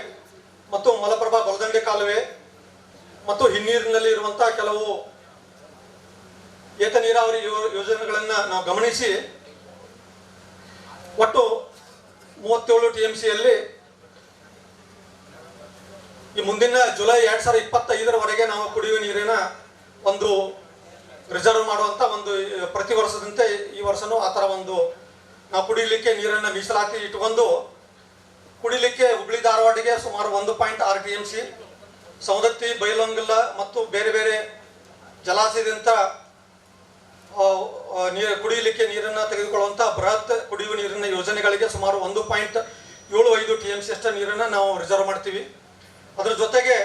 ಮತ್ತು ಮಲಪ್ರಭಾ ಬಲದಂಡೆ ಕಾಲುವೆ ಮತ್ತು ಹಿನ್ನೀರಿನಲ್ಲಿ ಇರುವಂತಹ ಕೆಲವು ಏತ ನೀರಾವರಿ ಯೋಜನೆಗಳನ್ನು ನಾವು ಗಮನಿಸಿ ಒಟ್ಟು 37 TMCಯಲ್ಲಿ ಈ ಮುಂದಿನ ಜುಲೈ 2025 ನಾವು ಕುಡಿಯುವ ನೀರಿನ ಒಂದು ರಿಸರ್ವ್ ಮಾಡುವಂತ ಒಂದು ಪ್ರತಿ ವರ್ಷದಂತೆ ಈ ವರ್ಷನೂ ಆ ಥರ ಒಂದು ನಾವು ಕುಡಿಯಲಿಕ್ಕೆ ನೀರನ್ನು ಮೀಸಲಾತಿ ಇಟ್ಟುಕೊಂಡು ಕುಡಿಲಿಕ್ಕೆ ಹುಬ್ಳಿ ಧಾರವಾಡಿಗೆ ಸುಮಾರು 1.6 TMC, ಸವದತ್ತಿ ಬೈಲಹೊಂಗಲ ಮತ್ತು ಬೇರೆ ಬೇರೆ ಜಲಾಶಯದಿಂದ ಕುಡಿಯಲಿಕ್ಕೆ ನೀರನ್ನು ತೆಗೆದುಕೊಳ್ಳುವಂಥ ಬೃಹತ್ ಕುಡಿಯುವ ನೀರಿನ ಯೋಜನೆಗಳಿಗೆ ಸುಮಾರು 1.75 TMC ಅಷ್ಟು ನೀರನ್ನು ನಾವು ರಿಸರ್ವ್ ಮಾಡ್ತೀವಿ. ಅದರ ಜೊತೆಗೆ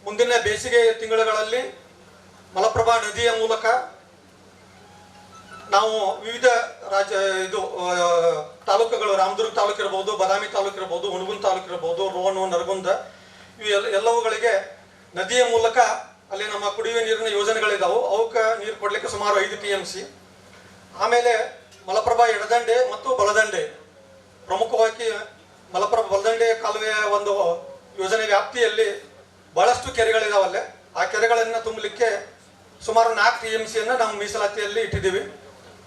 ಮುಂದಿನ ಬೇಸಿಗೆ ತಿಂಗಳುಗಳಲ್ಲಿ ಮಲಪ್ರಭಾ ನದಿಯ ಮೂಲಕ ನಾವು ವಿವಿಧ ತಾಲೂಕುಗಳು, ರಾಮದುರ್ಗ ತಾಲೂಕು ಇರ್ಬೋದು, ಬದಾಮಿ ತಾಲೂಕು ಇರ್ಬೋದು, ಹುಣಗುಂದ ತಾಲೂಕು ಇರ್ಬೋದು, ರೋಣ, ನರಗುಂದ, ಎಲ್ಲವುಗಳಿಗೆ ನದಿಯ ಮೂಲಕ ಅಲ್ಲಿ ನಮ್ಮ ಕುಡಿಯುವ ನೀರಿನ ಯೋಜನೆಗಳಿದಾವೆ. ಅವಕ್ಕೆ ನೀರು ಕೊಡಲಿಕ್ಕೆ ಸುಮಾರು 5 TMC. ಆಮೇಲೆ ಮಲಪ್ರಭಾ ಎಡದಂಡೆ ಮತ್ತು ಬಲದಂಡೆ, ಪ್ರಮುಖವಾಗಿ ಮಲಪ್ರಭಾ ಬಲದಂಡೆ ಕಾಲುವೆಯ ಒಂದು ಯೋಜನೆ ವ್ಯಾಪ್ತಿಯಲ್ಲಿ ಬಹಳಷ್ಟು ಕೆರೆಗಳಿದಾವಲ್ಲೇ, ಆ ಕೆರೆಗಳನ್ನು ತುಂಬಲಿಕ್ಕೆ ಸುಮಾರು 4 TMCಯನ್ನು ನಾವು ಮೀಸಲಾತಿಯಲ್ಲಿ ಇಟ್ಟಿದ್ದೀವಿ.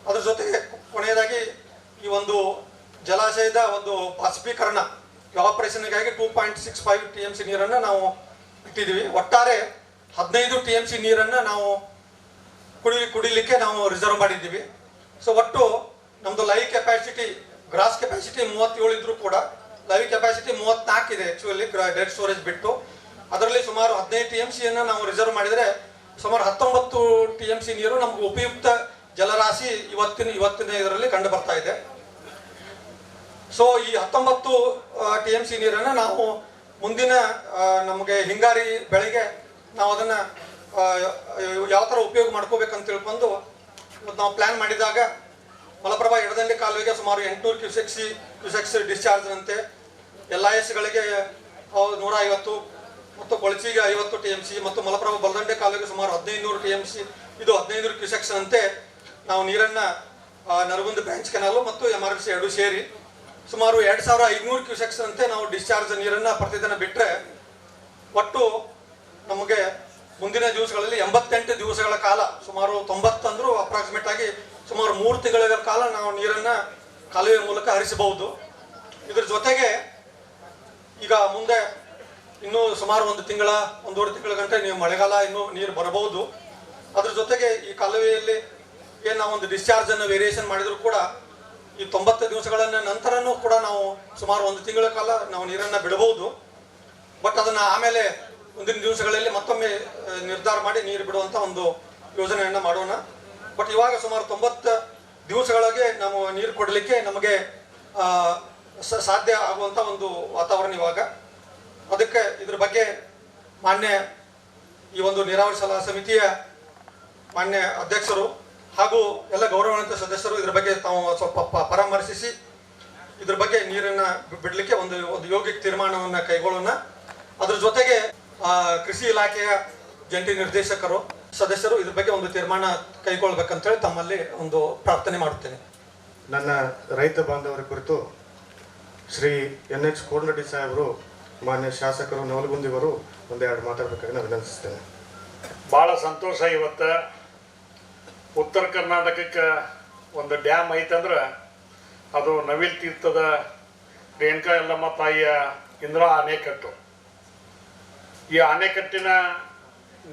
ಅದ್ರ ಜೊತೆಗೆ ಕೊನೆಯದಾಗಿ ಈ ಒಂದು ಜಲಾಶಯದ ಒಂದು ಬಾಷ್ಪೀಕರಣ ಎವಾಪರೇಷನ್ಗಾಗಿ 2.65 TMC ನೀರನ್ನು ನಾವು ಇಟ್ಟಿದ್ದೀವಿ. ಒಟ್ಟಾರೆ 15 TMC ನೀರನ್ನು ನಾವು ಕುಡಿಲಿಕ್ಕೆ ನಾವು ರಿಸರ್ವ್ ಮಾಡಿದ್ದೀವಿ. ಸೊ ಒಟ್ಟು ನಮ್ಮದು ಲೈವ್ ಕೆಪಾಸಿಟಿ, ಗ್ರಾಸ್ ಕೆಪಾಸಿಟಿ 37 ಇದ್ರೂ ಕೂಡ ಲೈವ್ ಕೆಪಾಸಿಟಿ 34 ಇದೆ ಆ್ಯಕ್ಚುಲಿ ಡೆಡ್ ಸ್ಟೋರೇಜ್ ಬಿಟ್ಟು. ಅದರಲ್ಲಿ ಸುಮಾರು 15 TMCಯನ್ನು ನಾವು ರಿಸರ್ವ್ ಮಾಡಿದರೆ ಸುಮಾರು 19 TMC ನೀರು ನಮ್ಗೆ ಉಪಯುಕ್ತ ಜಲರಾಶಿ ಇವತ್ತಿನ ಇದರಲ್ಲಿ ಕಂಡು ಬರ್ತಾ ಇದೆ. ಸೊ ಈ 19 TMC ನೀರನ್ನು ನಾವು ಮುಂದಿನ ನಮಗೆ ಹಿಂಗಾರಿ ಬೆಳೆಗೆ ನಾವು ಅದನ್ನು ಯಾವ ಥರ ಉಪಯೋಗ ಮಾಡ್ಕೋಬೇಕಂತ ತಿಳ್ಕೊಂಡು ನಾವು ಪ್ಲ್ಯಾನ್ ಮಾಡಿದಾಗ ಮಲಪ್ರಭಾ ಎಡದಂಡೆ ಕಾಲುವೆಗೆ ಸುಮಾರು 800 ಕ್ಯೂಸೆಕ್ಸ್ ಡಿಸ್ಚಾರ್ಜ್ನಂತೆ, LISಗಳಿಗೆ 150 ಮತ್ತು ಕೊಳಚಿಗೆ 50 TMC ಮತ್ತು ಮಲಪ್ರಭಾ ಬಲದಂಡೆ ಕಾಲುವೆಗೆ ಸುಮಾರು 1500 TMC, ಇದು 1500 ಕ್ಯೂಸೆಕ್ಸ್ ಅಂತೆ ನಾವು ನೀರನ್ನು ನರಗುಂದ ಬ್ರಾಂಚ್ ಕೆನಾಲು ಮತ್ತು MRFC ಎರಡು ಸೇರಿ ಸುಮಾರು 2500 ಕ್ಯೂಸೆಕ್ಸ್ ಅಂತೆ ನಾವು ಡಿಸ್ಚಾರ್ಜ್ ನೀರನ್ನು ಪ್ರತಿದಿನ ಬಿಟ್ಟರೆ ಒಟ್ಟು ನಮಗೆ ಮುಂದಿನ ದಿವಸಗಳಲ್ಲಿ 88 ದಿವಸಗಳ ಕಾಲ ಸುಮಾರು 90 ಅಂದರೂ ಅಪ್ರಾಕ್ಸಿಮೇಟ್ ಆಗಿ ಸುಮಾರು 3 ತಿಂಗಳ ಕಾಲ ನಾವು ನೀರನ್ನು ಕಾಲುವೆ ಮೂಲಕ ಹರಿಸಬಹುದು. ಇದ್ರ ಜೊತೆಗೆ ಈಗ ಮುಂದೆ ಇನ್ನೂ ಸುಮಾರು 1 ತಿಂಗಳ 1.5 ತಿಂಗಳ ಗಂಟೆ ನೀವು ಮಳೆಗಾಲ ಇನ್ನೂ ನೀರು ಬರಬಹುದು. ಅದ್ರ ಜೊತೆಗೆ ಈ ಕಾಲುವೆಯಲ್ಲಿ ಏನು ನಾವು ಒಂದು ಡಿಸ್ಚಾರ್ಜನ್ನು ವೇರಿಯೇಷನ್ ಮಾಡಿದರೂ ಕೂಡ ಈ 90 ದಿವಸಗಳನ್ನ ನಂತರನೂ ಕೂಡ ನಾವು ಸುಮಾರು 1 ತಿಂಗಳ ಕಾಲ ನಾವು ನೀರನ್ನು ಬಿಡಬಹುದು. ಬಟ್ ಅದನ್ನು ಆಮೇಲೆ ಮುಂದಿನ ದಿವಸಗಳಲ್ಲಿ ಮತ್ತೊಮ್ಮೆ ನಿರ್ಧಾರ ಮಾಡಿ ನೀರು ಬಿಡುವಂಥ ಒಂದು ಯೋಜನೆಯನ್ನು ಮಾಡೋಣ. ಬಟ್ ಇವಾಗ ಸುಮಾರು 90 ದಿವಸಗಳಿಗೆ ನಾವು ನೀರು ಕೊಡಲಿಕ್ಕೆ ನಮಗೆ ಸಾಧ್ಯ ಆಗುವಂಥ ಒಂದು ವಾತಾವರಣ ಇವಾಗ. ಅದಕ್ಕೆ ಇದ್ರ ಬಗ್ಗೆ ಮಾನ್ಯ ಈ ಒಂದು ನೀರಾವರಿ ಸಲಹಾ ಸಮಿತಿಯ ಮಾನ್ಯ ಅಧ್ಯಕ್ಷರು ಹಾಗೂ ಎಲ್ಲ ಗೌರವಾನ್ವಿತ ಸದಸ್ಯರು ಇದ್ರ ಬಗ್ಗೆ ತಾವು ಸ್ವಲ್ಪ ಪರಾಮರ್ಶಿಸಿ ಇದ್ರ ಬಗ್ಗೆ ನೀರನ್ನು ಬಿಡಲಿಕ್ಕೆ ಒಂದು ಯೋಗ್ಯ ತೀರ್ಮಾನವನ್ನು ಕೈಗೊಳ್ಳೋಣ. ಅದ್ರ ಜೊತೆಗೆ ಕೃಷಿ ಇಲಾಖೆಯ ಜಂಟಿ ನಿರ್ದೇಶಕರು ಸದಸ್ಯರು ಇದ್ರ ಬಗ್ಗೆ ಒಂದು ತೀರ್ಮಾನ ಕೈಗೊಳ್ಬೇಕಂತೇಳಿ ತಮ್ಮಲ್ಲಿ ಒಂದು ಪ್ರಾರ್ಥನೆ ಮಾಡುತ್ತೇನೆ. ನನ್ನ ರೈತ ಬಾಂಧವರ ಕುರಿತು ಶ್ರೀ NH ಕೋಡ್ಲಡ್ಡಿ ಸಾಹೇಬರು, ಮಾನ್ಯ ಶಾಸಕರು ನವಲಗುಂದಿಯವರು ಒಂದೆರಡು ಮಾತಾಡಬೇಕಾಗಿ ನಾನು ವಿನಂತಿಸ್ತೇನೆ. ಭಾಳ ಸಂತೋಷ. ಇವತ್ತು ಉತ್ತರ ಕರ್ನಾಟಕಕ್ಕೆ ಒಂದು ಡ್ಯಾಮ್ ಐತಂದ್ರೆ ಅದು ನವಿಲ್ ತೀರ್ಥದ ರೇಣುಕಾ ಯಲ್ಲಮ್ಮ ತಾಯಿಯ ಇಂದಿರಾ ಅಣೆಕಟ್ಟು. ಈ ಅಣೆಕಟ್ಟಿನ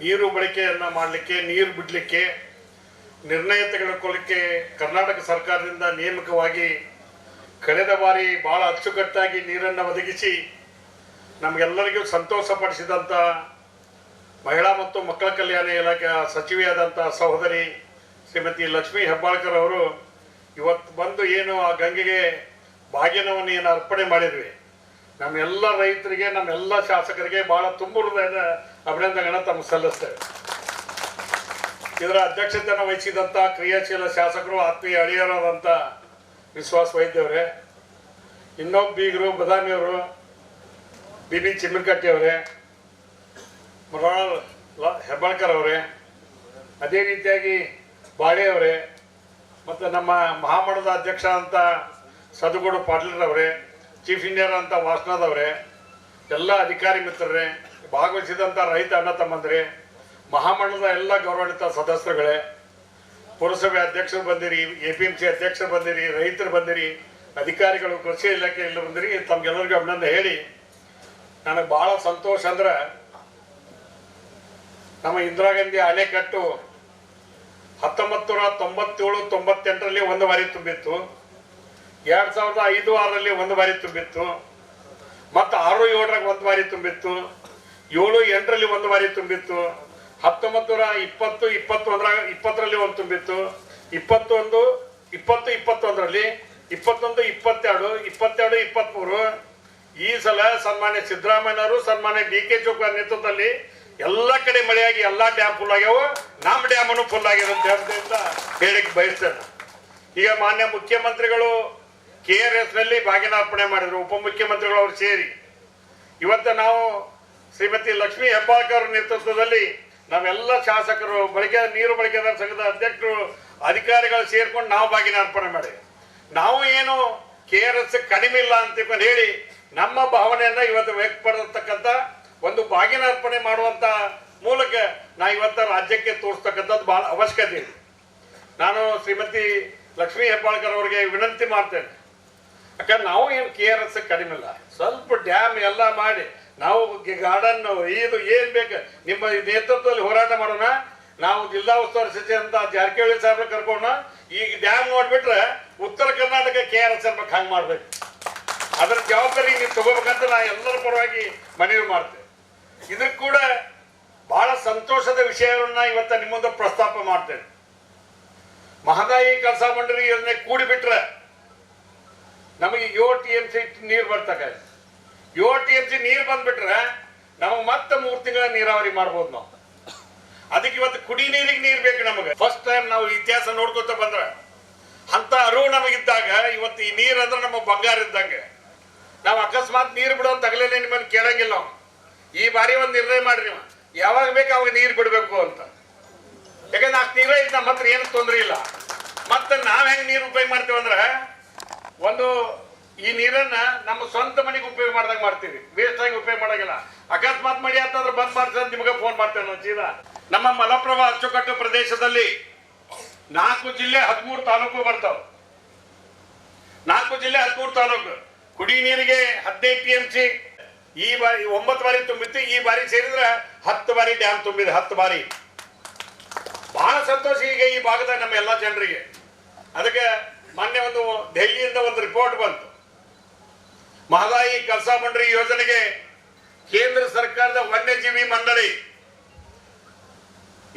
ನೀರು ಬಳಕೆಯನ್ನು ಮಾಡಲಿಕ್ಕೆ, ನೀರು ಬಿಡಲಿಕ್ಕೆ ನಿರ್ಣಯ ತೆಗೆದುಕೊಳ್ಳಲಿಕ್ಕೆ ಕರ್ನಾಟಕ ಸರ್ಕಾರದಿಂದ ನೇಮಕವಾಗಿ ಕಳೆದ ಬಾರಿ ಭಾಳ ಅಚ್ಚುಕಟ್ಟಾಗಿ ನೀರನ್ನು ಒದಗಿಸಿ ನಮಗೆಲ್ಲರಿಗೂ ಸಂತೋಷಪಡಿಸಿದಂಥ ಮಹಿಳಾ ಮತ್ತು ಮಕ್ಕಳ ಕಲ್ಯಾಣ ಇಲಾಖೆಯ ಸಚಿವೆಯಾದಂಥ ಸಹೋದರಿ ಶ್ರೀಮತಿ ಲಕ್ಷ್ಮೀ ಹೆಬ್ಬಾಳ್ಕರ್ ಅವರು ಇವತ್ತು ಬಂದು ಏನು ಆ ಗಂಗೆಗೆ ಭಾಗ್ಯನವನ್ನು ಏನು ಅರ್ಪಣೆ ಮಾಡಿದ್ವಿ, ನಮ್ಮೆಲ್ಲ ರೈತರಿಗೆ, ನಮ್ಮೆಲ್ಲ ಶಾಸಕರಿಗೆ ಭಾಳ ತುಂಬ ಹೃದಯದ ಅಭಿನಂದನೆಗಳನ್ನು ತಮಗೆ ಸಲ್ಲಿಸ್ತೇವೆ. ಇದರ ಅಧ್ಯಕ್ಷತೆಯನ್ನು ವಹಿಸಿದಂಥ ಕ್ರಿಯಾಶೀಲ ಶಾಸಕರು, ಆತ್ಮೀಯ ಅಳಿಯರಾದಂಥ ವಿಶ್ವಾಸ ವೈದ್ಯವರೇ, ಇನ್ನೊಬ್ಬ ಬೀಗರು ಬದಾಮಿಯವರು, BB ಚಿಮ್ಮನಕಟ್ಟಿಯವರೇ, ಮೃಣಾಲ್ ಹೆಬ್ಬಾಳ್ಕರ್ ಅವರೇ, ಅದೇ ರೀತಿಯಾಗಿ ಬಾಳೆಯವರೇ, ಮತ್ತು ನಮ್ಮ ಮಹಾಮಂಡಲದ ಅಧ್ಯಕ್ಷ ಅಂತ ಸದುಗೋಡು ಪಾಟೀಲ್ರವರೇ, ಚೀಫ್ ಇಂಜಿನಿಯರ್ ಅಂತ ವಾಸನದವರೇ, ಎಲ್ಲ ಅಧಿಕಾರಿ ಮಿತ್ರರೇ, ಭಾಗವಹಿಸಿದಂಥ ರೈತ ಅಣ್ಣ ತಮ್ಮಂದರೆ, ಮಹಾಮಂಡಲದ ಎಲ್ಲ ಗೌರವಾನ್ವಿತ ಸದಸ್ಯರುಗಳೇ, ಪುರಸಭೆ ಅಧ್ಯಕ್ಷರು ಬಂದಿರಿ, APMC ಅಧ್ಯಕ್ಷರು ಬಂದಿರಿ, ರೈತರು ಬಂದಿರಿ, ಅಧಿಕಾರಿಗಳು, ಕೃಷಿ ಇಲಾಖೆಯಲ್ಲಿ ಬಂದಿರಿ, ತಮಗೆಲ್ಲರಿಗೂ ಅಭಿನಂದನೆ ಹೇಳಿ ನನಗೆ ಭಾಳ ಸಂತೋಷ. ಅಂದ್ರೆ ನಮ್ಮ ಇಂದಿರಾ ಗಾಂಧಿ ಅಣೆಕಟ್ಟು 1997-98ರಲ್ಲಿ ಒಂದು ಬಾರಿ ತುಂಬಿತ್ತು, 2005-6ರಲ್ಲಿ ಒಂದು ಬಾರಿ ತುಂಬಿತ್ತು, ಮತ್ತು 6-7ರಾಗ ಒಂದು ಬಾರಿ ತುಂಬಿತ್ತು, 7-8ರಲ್ಲಿ ಒಂದು ಬಾರಿ ತುಂಬಿತ್ತು, 1920-21ರಲ್ಲಿ ಒಂದು ತುಂಬಿತ್ತು, 20-21ರಲ್ಲಿ, 21-22-22-23 ಈ ಸಲ ಸನ್ಮಾನ್ಯ ಸಿದ್ದರಾಮಯ್ಯನವರು, ಸನ್ಮಾನ್ಯ DK ಶಿವಕುಮಾರ್ ನೇತೃತ್ವದಲ್ಲಿ ಎಲ್ಲ ಕಡೆ ಮಳೆಯಾಗಿ ಎಲ್ಲ ಡ್ಯಾಮ್ ಫುಲ್ ಆಗ್ಯಾವ, ನಮ್ಮ ಡ್ಯಾಮನ್ನು ಫುಲ್ ಆಗಿದೆ ಅಂತ ಹೇಳಿಕ್ಕೆ ಬಯಸ್ತೇನೆ. ಈಗ ಮಾನ್ಯ ಮುಖ್ಯಮಂತ್ರಿಗಳು KRSನಲ್ಲಿ ಭಾಗ್ಯನಾರ್ಪಣೆ ಮಾಡಿದ್ರು, ಉಪಮುಖ್ಯಮಂತ್ರಿಗಳು ಅವರು ಸೇರಿ ಇವತ್ತು ನಾವು ಶ್ರೀಮತಿ ಲಕ್ಷ್ಮೀ ಹೆಬ್ಬಾಳ್ಕರ್ ನೇತೃತ್ವದಲ್ಲಿ ನಾವೆಲ್ಲ ಶಾಸಕರು, ನೀರು ಬಳಕೆದಾರ ಸಂಘದ ಅಧ್ಯಕ್ಷರು, ಅಧಿಕಾರಿಗಳು ಸೇರ್ಕೊಂಡು ನಾವು ಭಾಗ್ಯನಾರ್ಪಣೆ ಮಾಡಿ, ನಾವು ಏನು KRS ಕಡಿಮೆ ಇಲ್ಲ ಅಂತ ಹೇಳಿ ನಮ್ಮ ಭಾವನೆಯನ್ನ ಇವತ್ತು ವ್ಯಕ್ತಪಡಿಸ್ತಕ್ಕಂಥ ಒಂದು ಭಾಗ್ಯನಾರ್ಪಣೆ ಮಾಡುವಂತ ಮೂಲಕ ನಾ ಇವತ್ತು ರಾಜ್ಯಕ್ಕೆ ತೋರಿಸ್ತಕ್ಕಂಥದ್ದು ಬಹಳ ಅವಶ್ಯಕತೆ ಇದೆ. ನಾನು ಶ್ರೀಮತಿ ಲಕ್ಷ್ಮೀ ಹೆಬ್ಬಾಳ್ಕರ್ ಅವರಿಗೆ ವಿನಂತಿ ಮಾಡ್ತೇನೆ, ಯಾಕಂದ್ರೆ ನಾವು ಏನು KRS ಕಡಿಮೆ ಇಲ್ಲ, ಸ್ವಲ್ಪ ಡ್ಯಾಮ್ ಎಲ್ಲ ಮಾಡಿ ನಾವು ಗಾರ್ಡನ್ ಇದು ಏನು ಬೇಕು ನಿಮ್ಮ ನೇತೃತ್ವದಲ್ಲಿ ಹೋರಾಟ ಮಾಡೋಣ. ನಾವು ಜಿಲ್ಲಾ ಉಸ್ತುವಾರಿ ಸಚಿವ ಅಂತ ಜಾರಕಿಹೊಳಿ ಸಾಹೇಬ್ರ ಕರ್ಕೊಂಡು ಈಗ ಡ್ಯಾಮ್ ನೋಡ್ಬಿಟ್ರೆ ಉತ್ತರ ಕರ್ನಾಟಕ KRS ಅನ್ಬೇಕು, ಹಂಗೆ ಮಾಡ್ಬೇಕು. ಅದರ ಜವಾಬ್ದಾರಿ ನೀವು ತಗೋಬೇಕಂತ ನಾ ಎಲ್ಲರ ಪರವಾಗಿ ಮನವಿ ಮಾಡ್ತೇವೆ. ಇದಕ್ಕೆ ಕೂಡ ಬಹಳ ಸಂತೋಷದ ವಿಷಯವನ್ನ ಇವತ್ತ ನಿಮ್ಮ ಮುಂದೆ ಪ್ರಸ್ತಾಪ ಮಾಡ್ತೇನೆ. ಮಹದಾಯಿ ಕಳಸಾ ಮಂಡಳಿ ಯೋಜನೆ ಕೂಡಿಬಿಟ್ರೆ ನಮಗೆ 7 TMC ನೀರು ಬರ್ತಕ್ಕ, 7 TMC ನೀರು ಬಂದ್ಬಿಟ್ರೆ ನಮಗೆ ಮತ್ತೆ 3 ತಿಂಗಳ ನೀರಾವರಿ ಮಾಡ್ಬೋದು ನಾವು. ಅದಕ್ಕೆ ಇವತ್ತು ಕುಡಿ ನೀರಿಗೆ ನೀರು ಬೇಕು ನಮಗೆ. ಫಸ್ಟ್ ಟೈಮ್ ನಾವು ಇತಿಹಾಸ ನೋಡ್ಕೊತ ಬಂದ್ರೆ ಅಂತ ಅರಿವು ನಮಗಿದ್ದಾಗ ಇವತ್ತು ಈ ನೀರು ಅಂದ್ರೆ ನಮ್ಮ ಬಂಗಾರ ಇದ್ದಂಗೆ. ನಾವು ಅಕಸ್ಮಾತ್ ನೀರು ಬಿಡೋ ತಗಲೇ ನಿಮ್ಮನ್ನು ಕೇಳಂಗಿಲ್ಲ. ನಾವು ಈ ಬಾರಿ ಒಂದು ನಿರ್ಣಯ ಮಾಡ್ರಿ ನೀವು, ಯಾವಾಗ ಬೇಕು ಅವಾಗ ನೀರು ಬಿಡಬೇಕು ಅಂತ. ಯಾಕಂದ್ರೆ ಅಷ್ಟು ನೀರೇ ಇದ್ದ ಮಾತ್ರ ಏನು ತೊಂದರೆ ಇಲ್ಲ. ಮತ್ತೆ ನಾವು ಹೆಂಗೆ ನೀರು ಉಪಯೋಗ ಮಾಡ್ತೀವಿ ಅಂದ್ರೆ, ಒಂದು ಈ ನೀರನ್ನ ನಮ್ಮ ಸ್ವಂತ ಮನೆಗೆ ಉಪಯೋಗ ಮಾಡ್ದಾಗ ಮಾಡ್ತೀವಿ, ವೇಸ್ಟ್ ಆಗಿ ಉಪಯೋಗ ಮಾಡಂಗಿಲ್ಲ. ಅಕಸ್ಮಾತ್ ಮಡಿ ಅಂತಂದ್ರೆ ಬಂದ್ ಮಾಡ್ತಾರೆ ನಿಮಗೆ ಫೋನ್ ಮಾಡ್ತೇವೆ ನಾವು ಸೀದಾ. ನಮ್ಮ ಮಲಪ್ರಭಾ ಅಚ್ಚುಕಟ್ಟು ಪ್ರದೇಶದಲ್ಲಿ 4 ಜಿಲ್ಲೆ 13 ತಾಲೂಕು ಬರ್ತಾವ. 4 ಜಿಲ್ಲೆ 13 ತಾಲೂಕು ಕುಡಿ ನೀರಿಗೆ 15 TMC. ಈ ಬಾರಿ 9 ಬಾರಿ ತುಂಬಿತ್ತು, ಈ ಬಾರಿ ಸೇರಿದ್ರೆ 10 ಬಾರಿ ಡ್ಯಾಮ್ ತುಂಬಿದೆ. 10 ಬಾರಿ. ಬಹಳ ಸಂತೋಷ ಈಗ ಈ ಭಾಗದ ನಮ್ಮ ಎಲ್ಲ ಜನರಿಗೆ. ಅದಕ್ಕೆ ಮೊನ್ನೆ ಒಂದು ದೆಹಲಿಯಿಂದ ಒಂದು ರಿಪೋರ್ಟ್ ಬಂತು. ಮಹದಾಯಿ ಕಳಸಾ ಬಂಡೂರಿ ಯೋಜನೆಗೆ ಕೇಂದ್ರ ಸರ್ಕಾರದ ವನ್ಯಜೀವಿ ಮಂಡಳಿ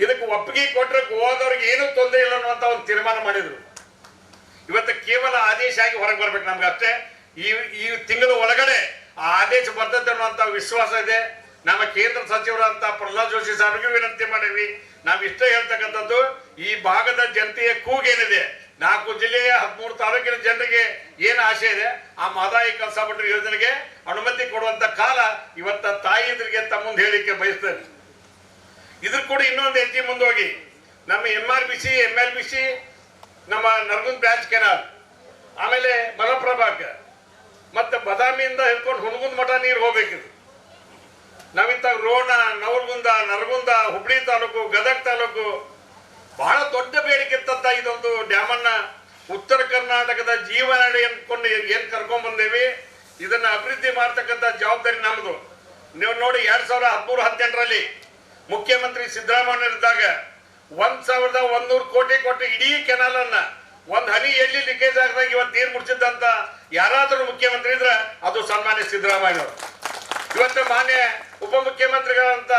ಇದಕ್ಕೆ ಒಪ್ಪಿಗೆ ಕೊಟ್ಟರೆ ಗೋವಾದವ್ರಿಗೆ ಏನೂ ತೊಂದರೆ ಇಲ್ಲ ಅನ್ನುವಂತ ಒಂದು ತೀರ್ಮಾನ ಮಾಡಿದ್ರು. ಇವತ್ತು ಕೇವಲ ಆದೇಶ ಆಗಿ ಹೊರಗೆ ಬರ್ಬೇಕು ನಮ್ಗೆ ಅಷ್ಟೇ. ಈ ತಿಂಗಳ ಒಳಗಡೆ ಆ ಆದೇಶ ಬರ್ತದೆ ಅನ್ನುವಂತ ವಿಶ್ವಾಸ ಇದೆ. ನಮ್ಮ ಕೇಂದ್ರ ಸಚಿವರಂತ ಪ್ರಹ್ಲಾದ್ ಜೋಶಿ ಸಾರ್ಗೂ ವಿನಂತಿ ಮಾಡೀವಿ. ನಾವು ಇಷ್ಟೇ ಹೇಳ್ತಕ್ಕಂಥದ್ದು, ಈ ಭಾಗದ ಜನತೆಯ ಕೂಗೇನಿದೆ, 4 ಜಿಲ್ಲೆಯ 13 ತಾಲೂಕಿನ ಜನರಿಗೆ ಏನು ಆಸೆ ಇದೆ, ಆ ಮಹದಾಯಿ ಕಳಸಾ ಬಂಡೂರಿ ಯೋಜನೆಗೆ ಅನುಮತಿ ಕೊಡುವಂತ ಕಾಲ ಇವತ್ತ ತಾಯಿಯರಿಗೆ ತಮ್ಮ ಮುಂದೆ ಹೇಳಿಕೆ ಬಯಸ್ತೇನೆ. ಇದ್ರ ಕೂಡ ಇನ್ನೊಂದು ಹೆಜ್ಜೆ ಮುಂದೋಗಿ ನಮ್ಮ MRBC MLBC ನಮ್ಮ ನರಗುಂದ ಬ್ರಾಂಚ್ ಕೆನಾಲ್, ಆಮೇಲೆ ಮಲಪ್ರಭಾಕ್ಕೆ ಮತ್ತೆ ಬದಾಮಿಯಿಂದ ಹಿಡ್ಕೊಂಡು ಹುಣಗುಂದ ಮಠ ನೀರು ಹೋಗ್ಬೇಕಿದ್ರು. ನಾವಿಂತ ರೋಣ, ನವಲಗುಂದ, ನರಗುಂದ, ಹುಬ್ಳಿ ತಾಲೂಕು, ಗದಗ ತಾಲೂಕು ಬಹಳ ದೊಡ್ಡ ಬೇಡಿಕೆ ಇತ್ತಂತ ಇದೊಂದು ಡ್ಯಾಮನ್ನ ಉತ್ತರ ಕರ್ನಾಟಕದ ಜೀವನಾಡಿ ಅನ್ಕೊಂಡು ಏನ್ ಕರ್ಕೊಂಡ್ ಬಂದೇವಿ, ಇದನ್ನ ಅಭಿವೃದ್ಧಿ ಮಾಡ್ತಕ್ಕಂಥ ಜವಾಬ್ದಾರಿ ನಮ್ದು. ನೀವು ನೋಡಿ 2013-18ರಲ್ಲಿ ಮುಖ್ಯಮಂತ್ರಿ ಸಿದ್ದರಾಮಯ್ಯ ಇದ್ದಾಗ 1,100 ಕೋಟಿ ಕೊಟ್ಟು ಇಡೀ ಕೆನಾಲ್ ಅನ್ನ ಒಂದ್ ಹನಿ ಎಲ್ಲಿ ಲೀಕೇಜ್ ಆಗದಾಗ ಇವತ್ತು ನೀರು ಮುಡ್ಸಿದ್ದಂತ ಯಾರಾದರೂ ಮುಖ್ಯಮಂತ್ರಿ ಇದ್ರೆ ಅದು ಸನ್ಮಾನ್ಯ ಸಿದ್ದರಾಮಯ್ಯ ಅವರು. ಇವತ್ತು ಮಾನ್ಯ ಉಪಮುಖ್ಯಮಂತ್ರಿಗಳಂತ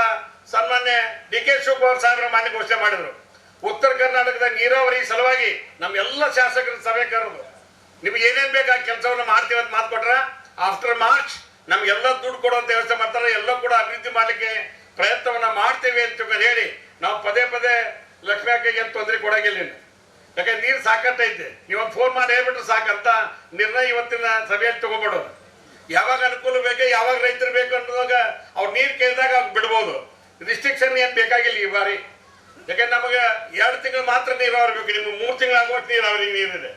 ಸನ್ಮಾನ್ಯ DK ಶಿವಕುಮಾರ್ ಸಾಹೇಬ್ರ ಮಾನ್ಯ ಘೋಷಣೆ ಮಾಡಿದ್ರು. ಉತ್ತರ ಕರ್ನಾಟಕದ ನೀರಾವರಿ ಸಲುವಾಗಿ ನಮ್ಮೆಲ್ಲ ಶಾಸಕರ ಸಭೆ ಕರೆದು ನಿಮ್ಗೆ ಏನೇನ್ ಬೇಕು ಆ ಕೆಲಸವನ್ನ ಮಾಡ್ತೀವಿ ಅಂತ ಮಾತು ಕೊಟ್ರ. ಆಫ್ಟರ್ ಮಾರ್ಚ್ ನಮ್ಗೆಲ್ಲ ದುಡ್ಡು ಕೊಡುವಂತ ವ್ಯವಸ್ಥೆ ಮಾಡ್ತಾರೆ. ಎಲ್ಲ ಕೂಡ ಅಭಿವೃದ್ಧಿ ಮಾಡ್ಲಿಕ್ಕೆ ಪ್ರಯತ್ನವನ್ನ ಮಾಡ್ತೇವೆ ಅಂತ ಹೇಳಿ ನಾವು ಪದೇ ಪದೇ ಲಕ್ಷ್ಮಿ ಅಕ್ಕಗೆ ಏನು ತೊಂದರೆ ಕೊಡಂಗಿಲ್ಲ. ಯಾಕಂದ್ರೆ ನೀರು ಸಾಕಟ್ಟೈತೆ, ನೀವೊಂದು ಫೋನ್ ಮಾಡಿ ಹೇಳ್ಬಿಟ್ರೆ ಸಾಕಂತ ನಿರ್ಣಯ ಇವತ್ತಿನ ಸಭೆಯಲ್ಲಿ ತಗೋಬಿಡೋದು. ಯಾವಾಗ ಅನುಕೂಲ ಬೇಕು, ಯಾವಾಗ ರೈತರು ಬೇಕು ಅನ್ನೋದಾಗ ಅವ್ರು ನೀರು ಕೇಳಿದಾಗ ಅವ್ರು ಬಿಡ್ಬೋದು. ರಿಸ್ಟ್ರಿಕ್ಷನ್ ಏನು ಬೇಕಾಗಿಲ್ಲ ಈ ಬಾರಿ. ಯಾಕಂದ್ರೆ ನಮಗೆ 2 ತಿಂಗಳು ಮಾತ್ರ ನೀರಾವರಿ ಬೇಕು, ನಿಮ್ಗೆ 3 ತಿಂಗಳು ಆಗುವಷ್ಟು ನೀರಿದೆ.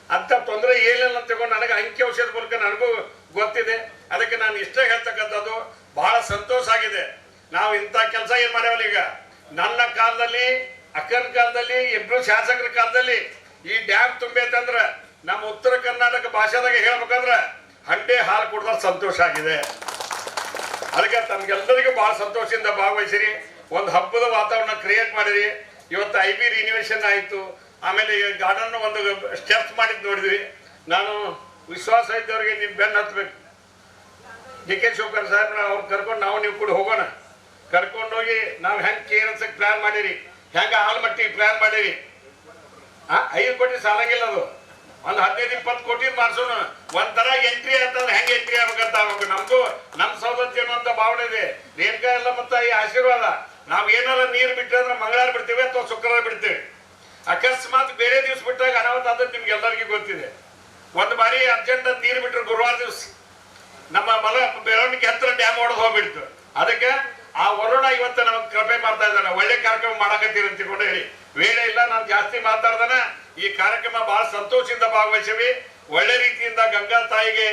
ಅಂತ ತೊಂದರೆ ಏನಿಲ್ಲ ಅಂತ ತಗೊಂಡು ನನಗೆ ಅಂಕಿ ಔಷಧ ಮೂಲಕ ನನಗೂ ಗೊತ್ತಿದೆ. ಅದಕ್ಕೆ ನಾನು ಇಷ್ಟ ಹೇಳ್ತಕ್ಕಂಥದ್ದು, ಬಹಳ ಸಂತೋಷ ಆಗಿದೆ. ನಾವು ಇಂಥ ಕೆಲಸ ಏನು ಮಾಡ್ಯಾವಲ್ಲ ಈಗ, ನನ್ನ ಕಾಲದಲ್ಲಿ, ಅಕ್ಕನ ಕಾಲದಲ್ಲಿ, ಇಬ್ರು ಶಾಸಕರ ಕಾಲದಲ್ಲಿ ಈ ಡ್ಯಾಮ್ ತುಂಬೈತಂದ್ರೆ ನಮ್ಮ ಉತ್ತರ ಕರ್ನಾಟಕ ಭಾಷೆದಾಗ ಹೇಳ್ಬೇಕಂದ್ರೆ ಹಂಡೆ ಹಾಲು ಕುಡ್ದ ಸಂತೋಷ ಆಗಿದೆ. ಅದಕ್ಕೆ ತಮ್ಗೆಲ್ಲರಿಗೂ ಬಹಳ ಸಂತೋಷದಿಂದ ಭಾಗವಹಿಸಿರಿ. ಒಂದು ಹಬ್ಬದ ವಾತಾವರಣ ಕ್ರಿಯೇಟ್ ಮಾಡಿರಿ. ಇವತ್ತು IB ರಿನಿವೇಶನ್ ಆಯಿತು, ಆಮೇಲೆ ಗಾರ್ಡನ್ ಒಂದು ಸ್ಟೆಪ್ಸ್ ಮಾಡಿದ್ದು ನೋಡಿದ್ವಿ. ನಾನು ವಿಶ್ವಾಸ ಇದ್ದವ್ರಿಗೆ ನೀವು ಬೆನ್ನು ಹತ್ಬೇಕು. DK ಶಿವಕುಮಾರ್ ಸಾಹೇಬ್ರ ಅವ್ರು ಕರ್ಕೊಂಡು ನಾವು ನೀವು ಕೂಡ ಹೋಗೋಣ. ಕರ್ಕೊಂಡೋಗಿ ನಾವು ಹೆಂಗೆ KRSಗೆ ಪ್ಲಾನ್ ಮಾಡಿರಿ, ಹೆಂಗೆ ಆಲ್ಮಟ್ಟಿಗೆ ಪ್ಲಾನ್ ಮಾಡಿರಿ. 5 ಕೋಟಿ ಸಾಲಾಗಿಲ್ಲ, ಅದು ಒಂದು 15-20 ಕೋಟಿ ಮಾಡಿಸೋಣ. ಒಂಥರ ಎಂಟ್ರಿ ಅಂತಂದ್ರೆ ಹೆಂಗೆ ಎಂಟ್ರಿ ಆಗ್ಬೇಕಂತ ಆಗ್ಬೇಕು. ನಮ್ದು ನಮ್ಮ ಸೌಲಭ್ಯ ಅನ್ನುವಂಥ ಭಾವನೆ ಇದೆ. ರೇಣುಕಾ ಎಲ್ಲ ಮತ್ತೆ ಈ ಆಶೀರ್ವಾದ. ನಾವು ಏನಾರ ನೀರು ಬಿಟ್ಟರೆ ಅಂದ್ರೆ ಮಂಗಳವಾರ ಬಿಡ್ತೇವೆ ಅಥವಾ ಶುಕ್ರವಾರ ಬಿಡ್ತೇವೆ. ಅಕಸ್ಮಾತ್ ಬೇರೆ ದಿವಸ ಬಿಟ್ಟಾಗ ಅನಾಹುತ ಆದ್ರೆ ನಿಮ್ಗೆ ಎಲ್ಲರಿಗೂ ಗೊತ್ತಿದೆ. ಒಂದು ಬಾರಿ ಅರ್ಜೆಂಟ್ ನೀರು ಬಿಟ್ಟರು ಗುರುವಾರ ದಿವಸ ನಮ್ಮ ಬೆಳವಣಿಗೆ ಹತ್ರ ಡ್ಯಾಮ್ ಹೊಡೆದು ಹೋಗ್ಬಿಡ್ತು. ಅದಕ್ಕೆ ಆ ವರುಣ ಇವತ್ತು ನಮಗೆ ಕೃಪೆ ಮಾಡ್ತಾ ಇದ್ದಾನೆ. ಒಳ್ಳೆ ಕಾರ್ಯಕ್ರಮ ಮಾಡಕತ್ತೀರಿ ಅಂತ ತಿಳ್ಕೊಂಡು ಹೇಳಿ ವೇಳೆ ಇಲ್ಲ, ನಾನು ಜಾಸ್ತಿ ಮಾತಾಡ್ದಾನ. ಈ ಕಾರ್ಯಕ್ರಮ ಬಹಳ ಸಂತೋಷದಿಂದ ಭಾಗವಹಿಸಿವಿ. ಒಳ್ಳೆ ರೀತಿಯಿಂದ ಗಂಗಾ ತಾಯಿಗೆ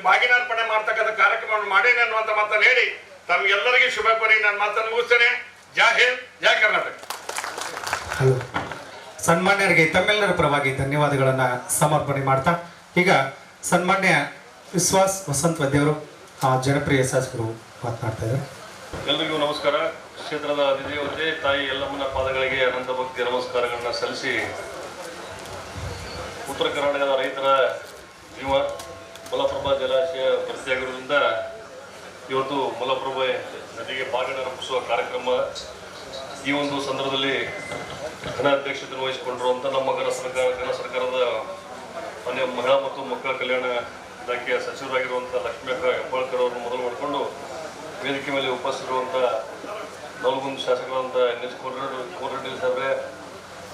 ಬಾಗಿನಾರ್ಪಣೆ ಮಾಡ್ತಕ್ಕಂಥ ಕಾರ್ಯಕ್ರಮವನ್ನು ಮಾಡೇನೆ ಅನ್ನುವಂಥ ಮಾತನ್ನು ಹೇಳಿ ತಮ್ಗೆಲ್ಲರಿಗೂ ಶುಭ ಕೋರಿ ನಾನು ಮಾತನ್ನು ಮುಗಿಸ್ತೇನೆ. ಜೈ ಹಿಂದ್, ಜೈ ಕರ್ನಾಟಕ. ಸನ್ಮಾನ್ಯರಿಗೆ ತಮ್ಮೆಲ್ಲರ ಪರವಾಗಿ ಧನ್ಯವಾದಗಳನ್ನ ಸಮರ್ಪಣೆ ಮಾಡ್ತಾ ಈಗ ಸನ್ಮಾನ್ಯ ವಿಶ್ವಾಸ್ ವಸಂತ್ ವದ್ಯವರು ಜನಪ್ರಿಯ ಶಾಸಕರು ಮಾತನಾಡ್ತಾ ಇದ್ದಾರೆ. ಎಲ್ಲರಿಗೂ ನಮಸ್ಕಾರ. ಕ್ಷೇತ್ರದ ಅಧಿದೇವತೆ ತಾಯಿ ಎಲ್ಲಮ್ಮನ ಪಾದಗಳಿಗೆ ಅನಂತ ಭಕ್ತಿ ನಮಸ್ಕಾರಗಳನ್ನ ಸಲ್ಲಿಸಿ, ಉತ್ತರ ಕರ್ನಾಟಕದ ರೈತರ ಜೀವ ಮಲಪ್ರಭಾ ಜಲಾಶಯ ಭರ್ತಿಯಾಗಿರುವುದರಿಂದ ಇವತ್ತು ಮಲಪ್ರಭಾ ನದಿಗೆ ಬಾಗಿನ ರೂಪಿಸುವ ಕಾರ್ಯಕ್ರಮ ಈ ಒಂದು ಸಂದರ್ಭದಲ್ಲಿ ಘನ ಅಧ್ಯಕ್ಷತೆ ವಹಿಸಿಕೊಂಡಿರುವಂಥ ನಮ್ಮ ಘನ ಸರ್ಕಾರದ ಮಾನ್ಯ ಮಹಿಳಾ ಮತ್ತು ಮಕ್ಕಳ ಕಲ್ಯಾಣ ಇಲಾಖೆಯ ಸಚಿವರಾಗಿರುವಂಥ ಲಕ್ಷ್ಮೀ ಹೆಬ್ಬಾಳ್ಕರ್ ಅವರನ್ನು ಮೊದಲು ಮಾಡಿಕೊಂಡು ವೇದಿಕೆ ಮೇಲೆ ಉಪಸ್ಥಿತಿರುವಂಥ ನವಲಗುಂದ ಶಾಸಕರಾದಂಥ NH ಕೋನರೆಡ್ಡಿ ಸಾಹೇಬ್ರೆ,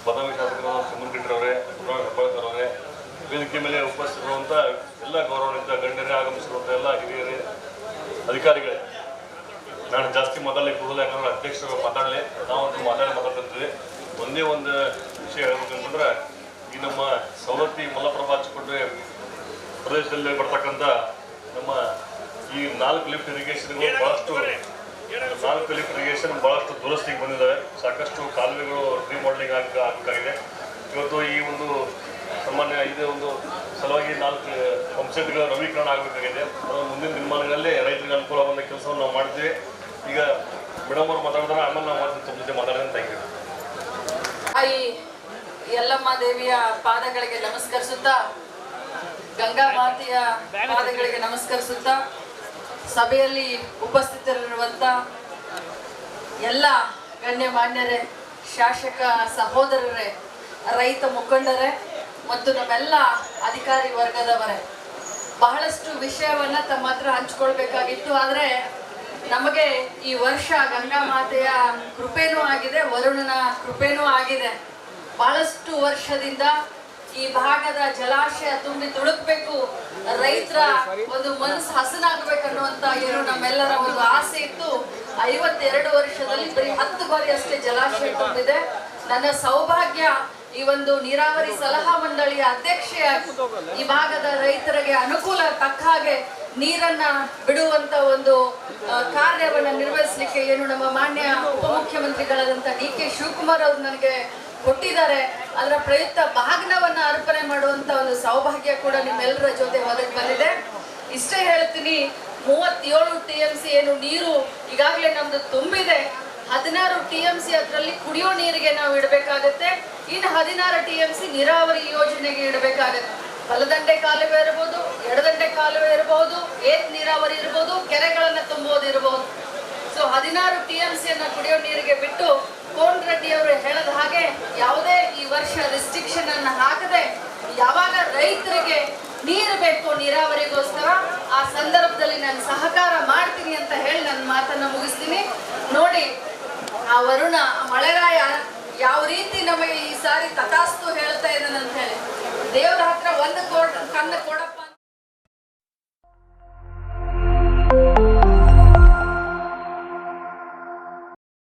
ಬದಾಮಿ ಶಾಸಕರಾದ ಚಮ್ಮನಕಟ್ಟಿರವರೇ, ಹೆಬ್ಬಾಳ್ಕರ್ ಅವರೇ, ವೇದಿಕೆ ಮೇಲೆ ಉಪಸ್ಥಿತಿರುವಂಥ ಎಲ್ಲ ಗೌರವಾನ್ವಿತ ಗಣ್ಯರೇ, ಆಗಮಿಸಿರುವಂಥ ಎಲ್ಲ ಹಿರಿಯರೇ, ಅಧಿಕಾರಿಗಳೇ, ನಾನು ಜಾಸ್ತಿ ಮಾತಾಡಲಿಕ್ಕೆ ಹೋಗಲ್ಲ, ಯಾಕಂದ್ರೆ ಅಧ್ಯಕ್ಷರು ಮಾತಾಡಲಿ, ನಾವಂತೂ ಮಾತಾಡ್ತಿರ್ತೀವಿ. ಒಂದೇ ಒಂದು ವಿಷಯ ಹೇಳ್ಬೇಕಂತಂದ್ರೆ, ಈ ನಮ್ಮ ಸವದತ್ತಿ ಮಲಪ್ರಭಾ ಚಿಕ್ಕೋಡಿ ಪ್ರದೇಶದಲ್ಲಿ ಬರ್ತಕ್ಕಂಥ ನಮ್ಮ ಈ 4 ಲಿಫ್ಟ್ ಇರಿಗೇಷನ್ಗಳು ಭಾಳಷ್ಟು ದುರಸ್ತಿಗೆ ಬಂದಿದ್ದಾವೆ. ಸಾಕಷ್ಟು ಕಾಲುವೆಗಳು ರಿಮಾಡೆಲಿಂಗ್ ಆಗಬೇಕಾಗಿದೆ. ಇವತ್ತು ಈ ಒಂದು ಸಾಮಾನ್ಯ ಇದೇ ಒಂದು ಸಲುವಾಗಿ 4 ಪಂಪ್ಸೆಟ್ಗಳ ನವೀಕರಣ ಆಗಬೇಕಾಗಿದೆ. ಅದು ಮುಂದಿನ ದಿನಮಾನಗಳಲ್ಲಿ ರೈತರಿಗೆ ಅನುಕೂಲವಾದ ಕೆಲಸವನ್ನು ನಾವು ಮಾಡ್ತೀವಿ. ಈಗ ಮೇಡಮ್ ಅವ್ರು ಮಾತಾಡಿದ್ರೆ ಆಮೇಲೆ ನಾವು ತಮ್ಮ ಜೊತೆ ಮಾತಾಡೋಣ. Thank you. ತಾಯಿ ಯಲ್ಲಮ್ಮ ದೇವಿಯ ಪಾದಗಳಿಗೆ ನಮಸ್ಕರಿಸುತ್ತಾ, ಗಂಗಾ ಮಾತೆಯ ಪಾದಗಳಿಗೆ ನಮಸ್ಕರಿಸುತ್ತಾ, ಸಭೆಯಲ್ಲಿ ಉಪಸ್ಥಿತರಿರುವಂಥ ಎಲ್ಲ ಗಣ್ಯಮಾನ್ಯರೇ, ಶಾಸಕ ಸಹೋದರರೇ, ರೈತ ಮುಖಂಡರೇ ಮತ್ತು ನಮ್ಮೆಲ್ಲ ಅಧಿಕಾರಿ ವರ್ಗದವರೇ, ಬಹಳಷ್ಟು ವಿಷಯವನ್ನ ತಮ್ಮ ಹತ್ರ ಹಂಚ್ಕೊಳ್ಬೇಕಾಗಿತ್ತು. ಆದರೆ ನಮಗೆ ಈ ವರ್ಷ ಗಂಗಾ ಮಾತೆಯ ಕೃಪೆನೂ ಆಗಿದೆ, ವರುಣನ ಕೃಪೆನೂ ಆಗಿದೆ. ಬಹಳಷ್ಟು ವರ್ಷದಿಂದ ಈ ಭಾಗದ ಜಲಾಶಯ ತುಂಬಿ ತುಳುಕಬೇಕು, ರೈತರ ಒಂದು ಮನಸ್ಸು ಹಸನಾಗಬೇಕನ್ನುವಂತ ಏನು ನಮ್ಮೆಲ್ಲರ ಒಂದು ಆಸೆ ಇತ್ತು. 52 ವರ್ಷದಲ್ಲಿ ಬರೀ 10 ಬಾರಿ ಅಷ್ಟೇ ಜಲಾಶಯ ತುಂಬಿದೆ. ನನ್ನ ಸೌಭಾಗ್ಯ ಈ ಒಂದು ನೀರಾವರಿ ಸಲಹಾ ಮಂಡಳಿಯ ಅಧ್ಯಕ್ಷೆಯಾಗಿ ಈ ಭಾಗದ ರೈತರಿಗೆ ಅನುಕೂಲ ತಕ್ಕ ಹಾಗೆ ನೀರನ್ನ ಬಿಡುವಂತ ಒಂದು ಕಾರ್ಯವನ್ನ ನಿರ್ವಹಿಸಲಿಕ್ಕೆ ಏನು ನಮ್ಮ ಮಾನ್ಯ ಉಪಮುಖ್ಯಮಂತ್ರಿಗಳಾದಂಥ DK ಶಿವಕುಮಾರ್ ಅವರು ನನಗೆ ಕೊಟ್ಟಿದ್ದಾರೆ. ಅದರ ಪ್ರಯುಕ್ತ ಬಾಗ್ನವನ್ನ ಅರ್ಪಣೆ ಮಾಡುವಂತ ಒಂದು ಸೌಭಾಗ್ಯ ಕೂಡ ನಿಮ್ಮೆಲ್ಲರ ಜೊತೆ ಒದಗಿ ಬಂದಿದೆ. ಇಷ್ಟೇ ಹೇಳ್ತೀನಿ, 37 TMC ಏನು ನೀರು ಈಗಾಗಲೇ ನಮ್ದು ತುಂಬಿದೆ. 16 TMC ಅದರಲ್ಲಿ ಕುಡಿಯೋ ನೀರಿಗೆ ನಾವು ಇಡಬೇಕಾಗತ್ತೆ. ಇನ್ನು 16 TMC ನೀರಾವರಿ ಯೋಜನೆಗೆ ಇಡಬೇಕಾಗತ್ತೆ. ಬಲದಂಡೆ ಕಾಲುವೆ ಇರಬಹುದು, ಎಡದಂಡೆ ಕಾಲುವೆ ಇರಬಹುದು, ಏತ್ ನೀರಾವರಿ ಇರಬಹುದು, ಕೆರೆಗಳನ್ನ ತುಂಬೋದು ಇರಬಹುದು. ಸೊ 16 TMC ಅನ್ನ ಕುಡಿಯೋ ನೀರಿಗೆ ಬಿಟ್ಟು ಕೋನ್ ರೆಡ್ಡಿ ಅವರು ಹೇಳದ ಹಾಗೆ ಯಾವುದೇ ಈ ವರ್ಷ ರಿಸ್ಟ್ರಿಕ್ಷನ್ ಅನ್ನ ಹಾಕದೆ ಯಾವಾಗ ರೈತರಿಗೆ ನೀರು ಬೇಕು ನೀರಾವರಿಗೋಸ್ಕರ ಆ ಸಂದರ್ಭದಲ್ಲಿ ನಾನು ಸಹಕಾರ ಮಾಡ್ತೀನಿ ಅಂತ ಹೇಳಿ ನನ್ನ ಮಾತನ್ನ ಮುಗಿಸ್ತೀನಿ. ನೋಡಿ, ಆ ವರುಣ ಮಳೆರಾಯ ಯಾವ ರೀತಿ ನಮಗೆ ಈ ಸಾರಿ ತಥಾಸ್ತು ಹೇಳ್ತಾ ಇದ್ದಾನೆ ಅಂತ ಹೇಳಿ, ದೇವರ ಹತ್ರ ಒಂದು ಕಣ್ಣು ಕೊಡ